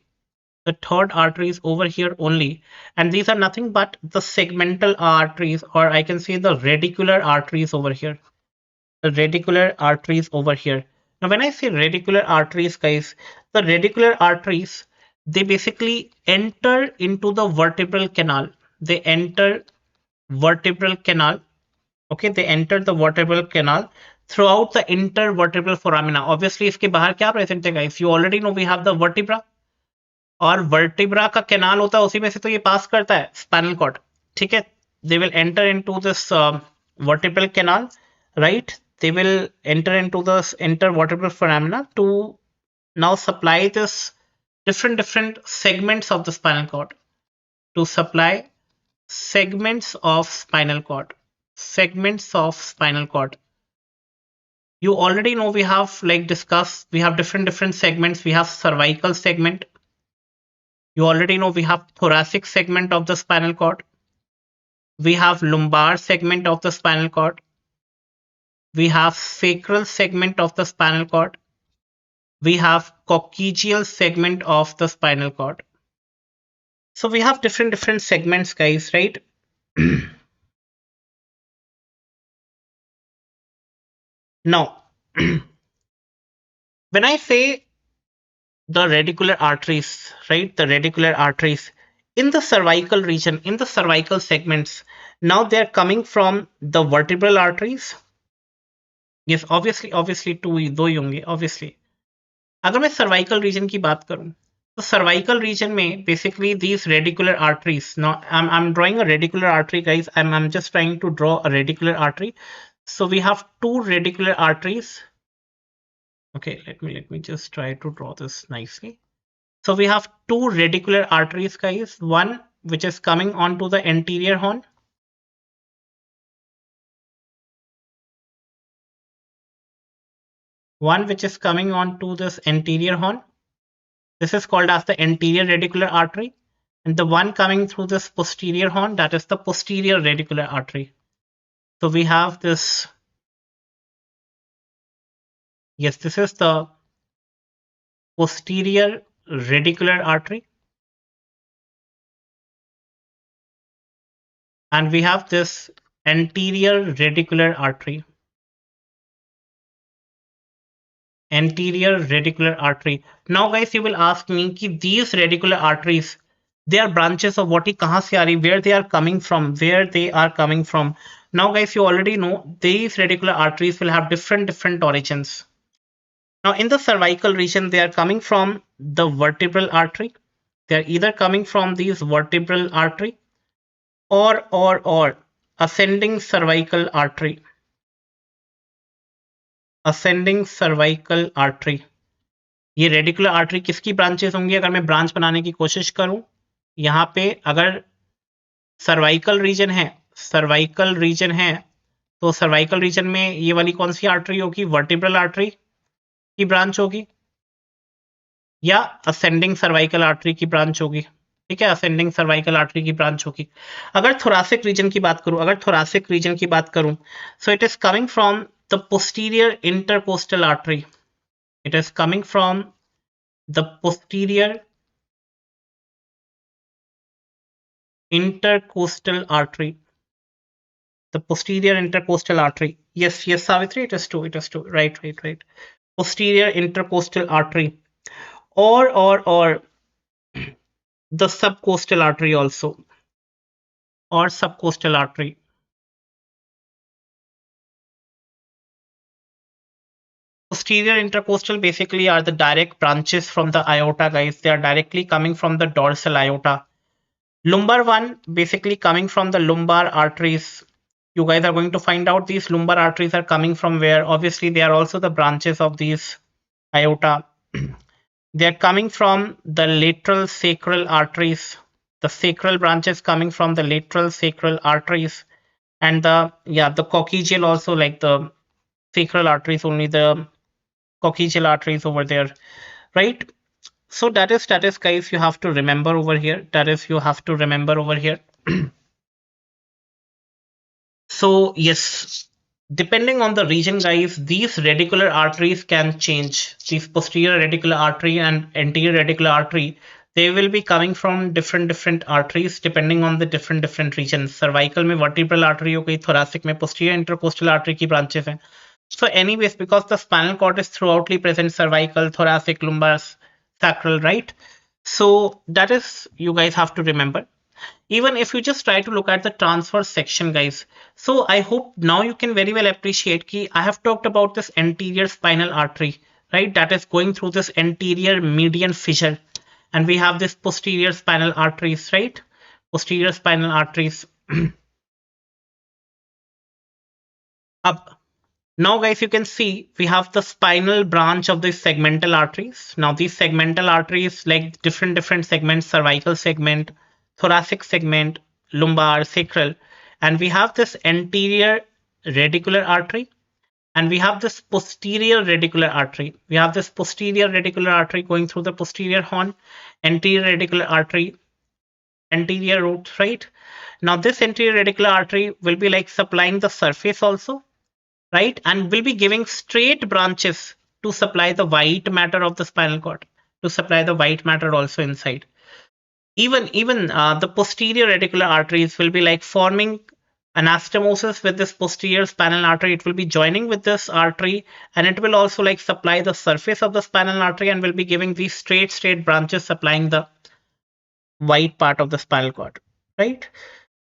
The third arteries over here only. And these are nothing but the segmental arteries, or I can say the radicular arteries over here. The radicular arteries over here. Now, when I say radicular arteries, guys, the radicular arteries, they basically enter into the vertebral canal. They enter vertebral canal. Okay, they enter the vertebral canal throughout the intervertebral foramina. Obviously, इसके बाहर क्या present है, guys? You already know we have the vertebra. और vertebra का canal होता है, उसी में से तो ये पास करता है स्पाइनल कॉर्ड, ठीक है. They will enter into this vertebral canal, right? They will enter into the intervertebral foramina to now supply this different segments of the spinal cord, to supply segments of spinal cord, segments of spinal cord. You already know we have like discussed, we have different segments. We have cervical segment. You already know we have thoracic segment of the spinal cord. We have lumbar segment of the spinal cord. We have sacral segment of the spinal cord. We have coccygeal segment of the spinal cord. So we have different segments, guys, right? Now, when I say the radicular arteries, right? The radicular arteries in the cervical region, in the cervical segments, now they're coming from the vertebral arteries. Yes, obviously दो ही होंगे, obviously. अगर मैं cervical region की बात करूं, तो cervical region में basically these radicular arteries. Now I'm drawing a radicular artery, guys. I'm just trying to draw a radicular artery. So we have two radicular arteries. Okay, let me just try to draw this nicely. So we have two radicular arteries, guys. One which is coming onto the anterior horn. One which is coming onto this anterior horn. This is called as the anterior radicular artery. And the one coming through this posterior horn, that is the posterior radicular artery. So we have this, yes, this is the posterior radicular artery. And we have this anterior radicular artery. Anterior radicular artery. Now guys, you will ask me कि these radicular arteries, they are branches of what, kahan se aa rahi, where they are coming from, where they are coming from. Now guys, you already know these radicular arteries will have different origins. Now in the cervical region, they are coming from the vertebral artery. They are either coming from these vertebral artery or ascending cervical artery. Ascending cervical artery. ये radicular artery किसकी branches होंगी अगर मैं branch बनाने की कोशिश करूं? यहाँ पे अगर सर्वाइकल रीजन है, सर्वाइकल रीजन है, तो सर्वाइकल रीजन में ये वाली कौन सी आर्टरी होगी? वर्टिब्रल आर्टरी की ब्रांच होगी या असेंडिंग सर्वाइकल आर्टरी की ब्रांच होगी? ठीक है, असेंडिंग सर्वाइकल आर्टरी की ब्रांच होगी। अगर थोरासिक रीजन की बात करूं, अगर थोरासिक रीजन की बात करूं, so it is coming from the posterior intercostal artery. It is coming from the posterior intercostal artery. The posterior intercostal artery. Yes, yes, Savitri, it is true. It is true. Right, right, right. Posterior intercostal artery, or the subcostal artery also, or subcostal artery. Posterior intercostal basically are the direct branches from the aorta, guys. They are directly coming from the dorsal aorta. Lumbar one basically coming from the lumbar arteries. You guys are going to find out these lumbar arteries are coming from where. Obviously, they are also the branches of these aorta. They are coming from the lateral sacral arteries. The sacral branches coming from the lateral sacral arteries, and the coccygeal also, like the sacral arteries, only the coccygeal arteries over there, right? So that is guys, you have to remember over here. That is, you have to remember over here. So yes, depending on the region, guys, these radicular arteries can change. These posterior radicular artery and anterior radicular artery, they will be coming from different arteries depending on the different regions. Cervical में vertebral artery हो गई, thoracic में posterior intercostal artery की branches हैं. So anyways, because the spinal cord is throughoutly present, cervical, thoracic, lumbar, sacral, right? So that is, you guys have to remember. Even if you just try to look at the transverse section, guys. So I hope now you can very well appreciate कि I have talked about this anterior spinal artery, right? That is going through this anterior median fissure. And we have this posterior spinal arteries, right? Posterior spinal arteries. Up. Now guys, you can see we have the spinal branch of the segmental arteries. Now these segmental arteries, like different segments, cervical segment, thoracic segment, lumbar, sacral, and we have this anterior radicular artery, and we have this posterior radicular artery. We have this posterior radicular artery going through the posterior horn, anterior radicular artery, anterior root, right? Now this anterior radicular artery will be like supplying the surface also, right? And will be giving straight branches to supply the white matter of the spinal cord, to supply the white matter also inside. Even the posterior radicular arteries will be like forming anastomosis with this posterior spinal artery. It will be joining with this artery, and it will also like supply the surface of the spinal artery and will be giving these straight branches supplying the white part of the spinal cord, right?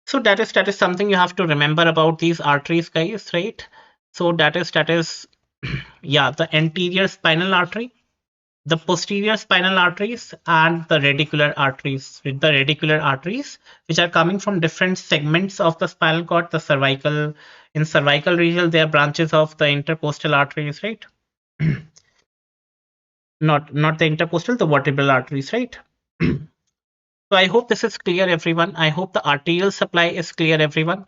So that is something you have to remember about these arteries, guys, right? So that is yeah, the anterior spinal artery, the posterior spinal arteries, and the radicular arteries. With the radicular arteries, which are coming from different segments of the spinal cord, the cervical, in cervical region, they are branches of the intercostal arteries, right? not the intercostal, the vertebral arteries, right? So I hope this is clear, everyone. I hope the arterial supply is clear, everyone.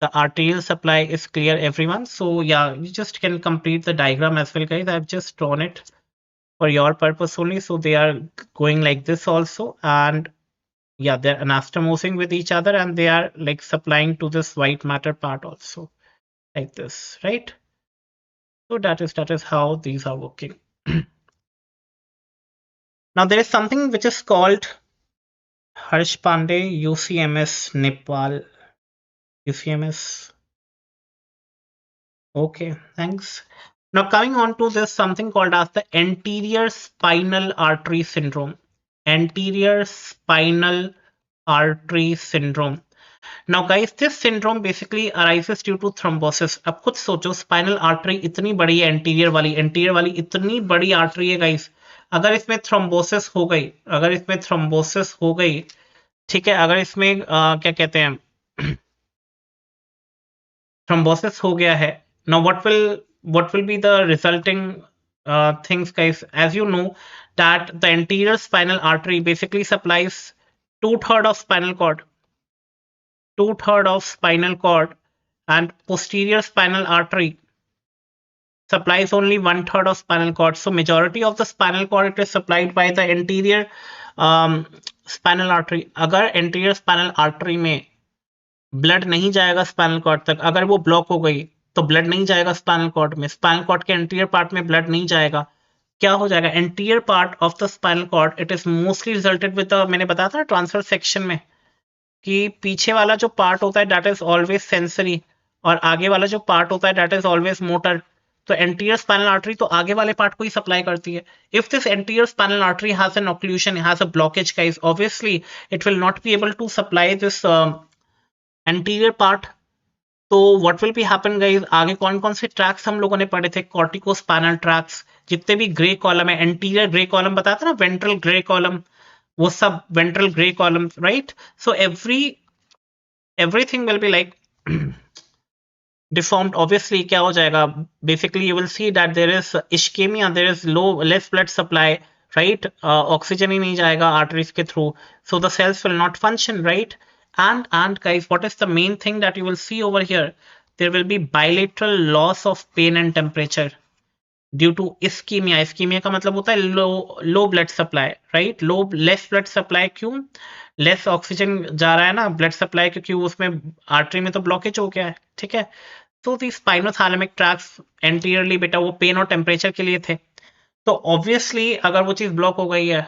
The arterial supply is clear, everyone. So yeah, you just can complete the diagram as well, guys. I've just drawn it for your purpose only. So they are going like this also, and yeah, they're anastomosing with each other, and they are like supplying to this white matter part also, like this, right? So that is how these are working. Now there is something which is called Harsh Pandey UCMS Nepal. UCMS. Okay, thanks. Now coming on to this something called as the anterior spinal artery syndrome. Anterior spinal artery syndrome. Now guys, this syndrome basically arises due to thrombosis. अब खुद सोचो spinal artery इतनी बड़ी है, anterior वाली इतनी बड़ी artery है गाइस. अगर इसमें थ्रोम्बोसिस हो गई, ठीक है, अगर इसमें क्या कहते हैं, thrombosis हो गया है. Now what will be the resulting things, guys? As you know that the anterior spinal artery basically supplies two-third of spinal cord, and posterior spinal artery supplies only one-third of spinal cord. So majority of the spinal cord, it is supplied by the anterior spinal artery. अगर anterior spinal artery में blood नहीं जाएगा spinal cord तक, अगर वो block हो गई तो ब्लड नहीं जाएगा स्पाइनल कॉर्ड में, स्पाइनल कॉर्ड के एंटीरियर पार्ट में ब्लड नहीं जाएगा, क्या हो जाएगा, anterior part of the spinal cord it is mostly resulted with the, मैंने बताया था ट्रांसफर सेक्शन में कि पीछे वाला जो पार्ट होता है दैट इज ऑलवेज सेंसरी, और आगे वाला जो पार्ट होता है दैट इज ऑलवेज मोटर. तो एंटीरियर स्पाइनल आर्टरी तो आगे वाले पार्ट को ही सप्लाई करती है. If this anterior spinal artery has an occlusion, has a blockage, guys, obviously it will not be able to supply this anterior part. तो what will be happen guys, आगे कौन कौन से ट्रैक्स हम लोगों ने पढ़े थे, कॉर्टिकोस्पाइनल ट्रैक्स, जितने भी ग्रे कॉलम है, एंटीरियर ग्रे कॉलम बताता ना, वेंट्रल ग्रे कॉलम, वो सब ventral grey column, right? So everything will be like deformed. Obviously क्या हो जाएगा, basically you will see that there is ischemia, there is less blood supply, right? Oxygen ही नहीं जाएगा arteries के through, so the cells will not function, right? And guys, what is the main thing that you will see over here? There will be bilateral loss of pain and temperature due to ischemia. Ischemia का मतलब होता है low blood supply, right? Less blood supply. क्यों? Less oxygen जा रहा है ना blood supply, क्योंकि उसमें आर्टरी में तो ब्लॉकेज हो गया है, ठीक है. तो दी स्पाइनोथैलेमिक ट्रैक्ट्स एंटीरियरली बेटा वो पेन और टेम्परेचर के लिए थे. तो ऑब्वियसली अगर वो चीज ब्लॉक हो गई है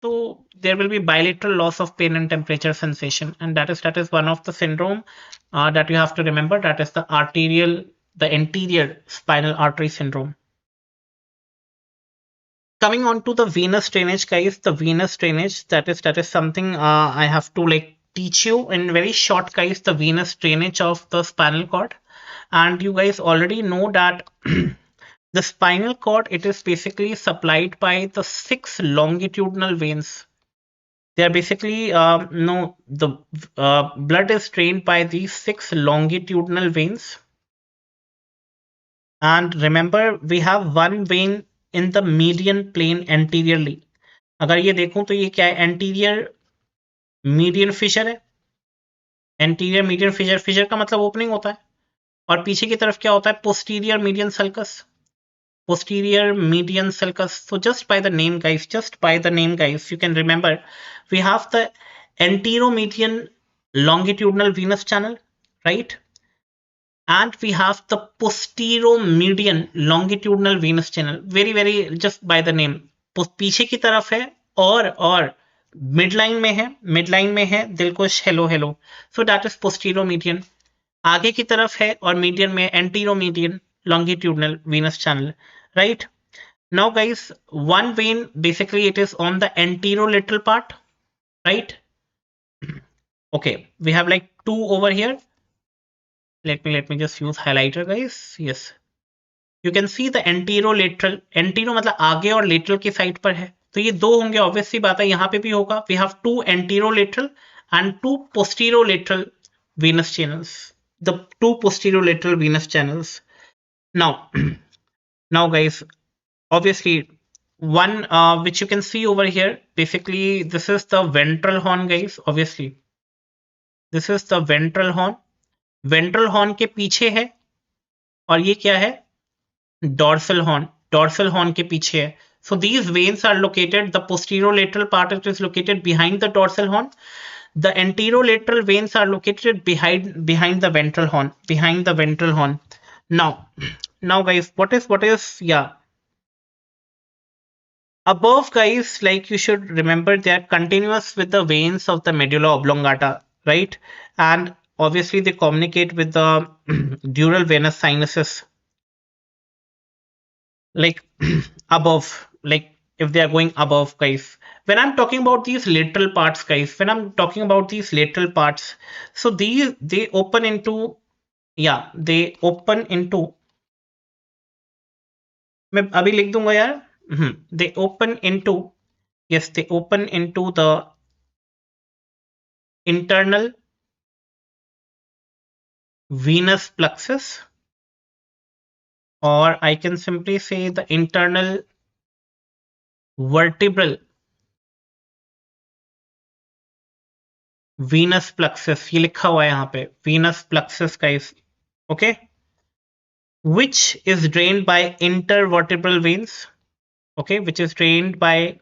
तो there will be bilateral loss of pain and temperature sensation, and that is one of the syndrome that you have to remember. That is the anterior spinal artery syndrome. Coming on to the venous drainage, guys, the venous drainage, that is something I have to like teach you in very short, guys, the venous drainage of the spinal cord. And you guys already know that the spinal cord, it is basically supplied by the 6 longitudinal veins. They are basically the blood is drained by these 6 longitudinal veins. And remember, we have one vein in the median plane anteriorly. अगर ये देखूं तो ये क्या है, anterior median Fisher है. Anterior median Fisher, Fisher का मतलब ओपनिंग होता है, और पीछे की तरफ क्या होता है, posterior median sulcus, posterior median sulcus. So just by the name, guys, you can remember we have the anteromedian longitudinal venous channel, right? And we have the posteromedian longitudinal venous channel. Very just by the name. पीछे की तरफ है और midline में है दिलकुश, hello. So that is posteromedian. आगे की तरफ है और median में anteromedian longitudinal venous channel, right? Now guys, one vein basically it is on the anterolateral part, right? Okay, we have like 2 over here. Let me just use highlighter, guys. Yes, you can see the anterolateral. Antero मतलब आगे और lateral की side पर है, तो ये 2 होंगे, obvious सी बात है, यहाँ पे भी होगा. We have 2 anterolateral and 2 posterolateral venous channels. The 2 posterolateral venous channels. Now guys, obviously one which you can see over here. Basically, this is the ventral horn, guys. Obviously, this is the ventral horn. Ventral horn के पीछे है और ये क्या है? Dorsal horn. Dorsal horn के पीछे है. So these veins are located. The posterolateral part is located behind the dorsal horn. The anterolateral veins are located behind the ventral horn. Behind the ventral horn. Now, guys, what is yeah. Above, guys, like you should remember they are continuous with the veins of the medulla oblongata, right? And obviously they communicate with the dural venous sinuses, like above, like if they are going above, guys. When I'm talking about these lateral parts, guys, when I'm talking about these lateral parts, so these they open into, yeah, they open into, मैं अभी लिख दूंगा यार. They open into, yes, they open into the internal venous plexus, or I can simply say the internal vertebral venous plexus. ये लिखा हुआ है यहाँ पे venous plexus guys, okay, which is drained by intervertebral veins, okay, which is drained by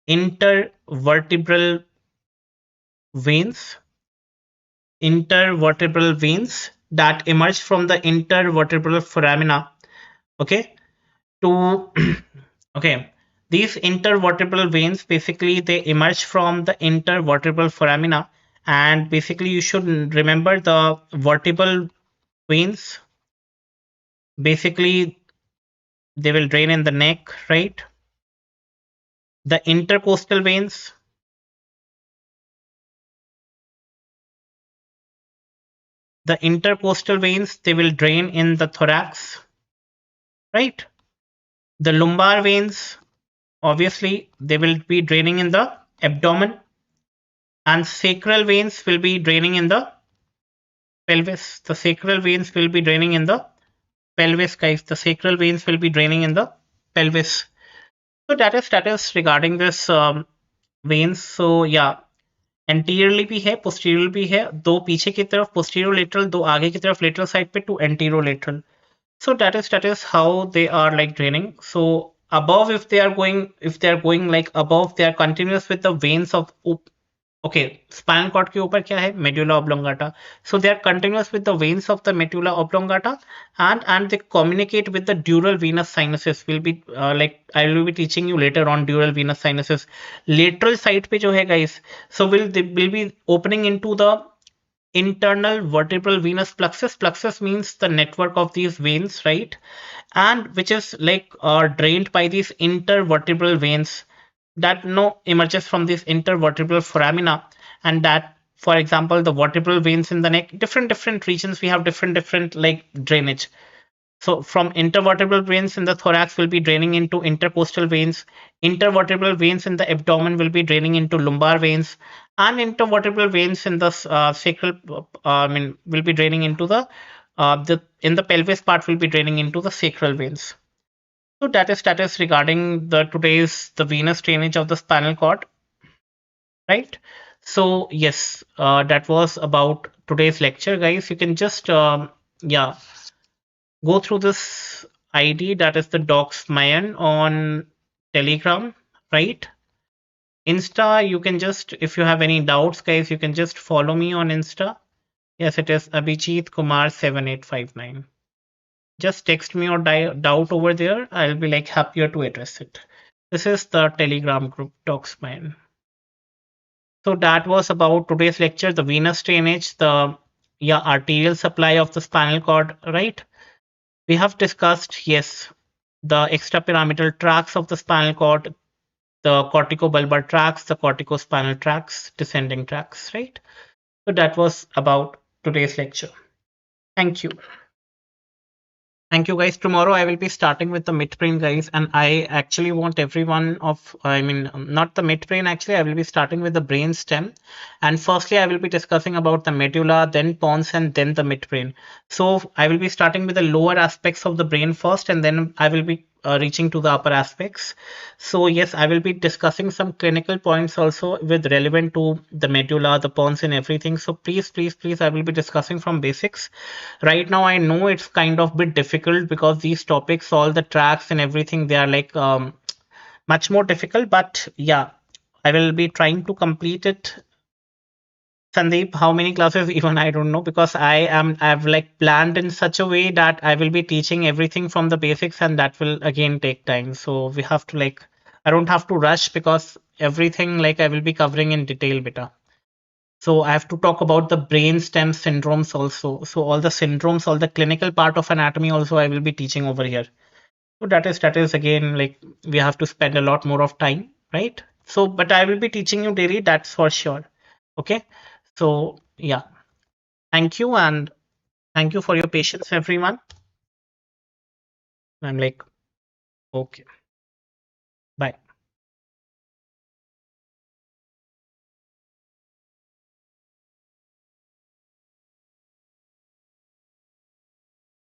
intervertebral veins, intervertebral veins that emerge from the intervertebral foramina, okay, to okay, these intervertebral veins basically they emerge from the intervertebral foramina, and basically you should remember the vertebral veins. Basically they will drain in the neck, right? The intercostal veins, they will drain in the thorax, right? The lumbar veins, obviously they will be draining in the abdomen, and sacral veins will be draining in the pelvis. The sacral veins will be draining in the pelvis, guys. The sacral veins will be draining in the pelvis. So that is regarding this veins. So yeah, anteriorly भी है, posteriorly भी है, दो पीछे की तरफ posterolateral, दो आगे की तरफ lateral side पे, to anterolateral. So that is how they are like draining. So above, if they are going like above, they are continuous with the veins of, okay, spinal cord के ऊपर क्या है? Medulla oblongata. So they are continuous with the veins of the medulla oblongata, and they communicate with the dural venous sinuses. Will be like I will be teaching you later on dural venous sinuses. Lateral side पे जो है guys, so they will be opening into the internal vertebral venous plexus. Plexus means the network of these veins, right? And which is like drained by these intervertebral veins that emerges from this intervertebral foramina, and that, for example, the vertebral veins in the neck, different regions, we have different like drainage. So from intervertebral veins in the thorax will be draining into intercostal veins, intervertebral veins in the abdomen will be draining into lumbar veins, and intervertebral veins in the sacral, will be draining into the in the pelvis part will be draining into the sacral veins. So that is regarding the today's the venous drainage of the spinal cord, right? So yes, that was about today's lecture, guys. You can just yeah, go through this ID, that is the Docs Mayan on Telegram, right? Insta, you can just, if you have any doubts, guys, you can just follow me on Insta. Yes, it is Abhijeet Kumar 7859. Just text me or doubt over there. I'll be like happier to address it. This is the Telegram group, Docs Mayan. So that was about today's lecture, the venous drainage, the arterial supply of the spinal cord, right? We have discussed, yes, the extrapyramidal tracts of the spinal cord, the corticobulbar tracts, the corticospinal tracts, descending tracts, right? So that was about today's lecture. Thank you. Thank you, guys. Tomorrow I will be starting with the midbrain, guys, and I actually want everyone of, not the midbrain, actually, I will be starting with the brain stem. And firstly, I will be discussing about the medulla, then pons, and then the midbrain. So I will be starting with the lower aspects of the brain first, and then I will be reaching to the upper aspects. So yes, I will be discussing some clinical points also with relevant to the medulla, the pons and everything. So please, I will be discussing from basics. Right now, I know it's kind of bit difficult because these topics, all the tracks and everything, they are like much more difficult. But yeah, I will be trying to complete it. Sandeep, how many classes? Even I don't know because I've like planned in such a way that I will be teaching everything from the basics and that will again take time. So we have to like, I don't have to rush because everything like I will be covering in detail beta. So I have to talk about the brain stem syndromes also. So all the syndromes, all the clinical part of anatomy also I will be teaching over here. So that is again like we have to spend a lot more of time, right? So but I will be teaching you daily, that's for sure. Okay. So yeah, thank you and thank you for your patience, everyone. I'm like, okay, bye.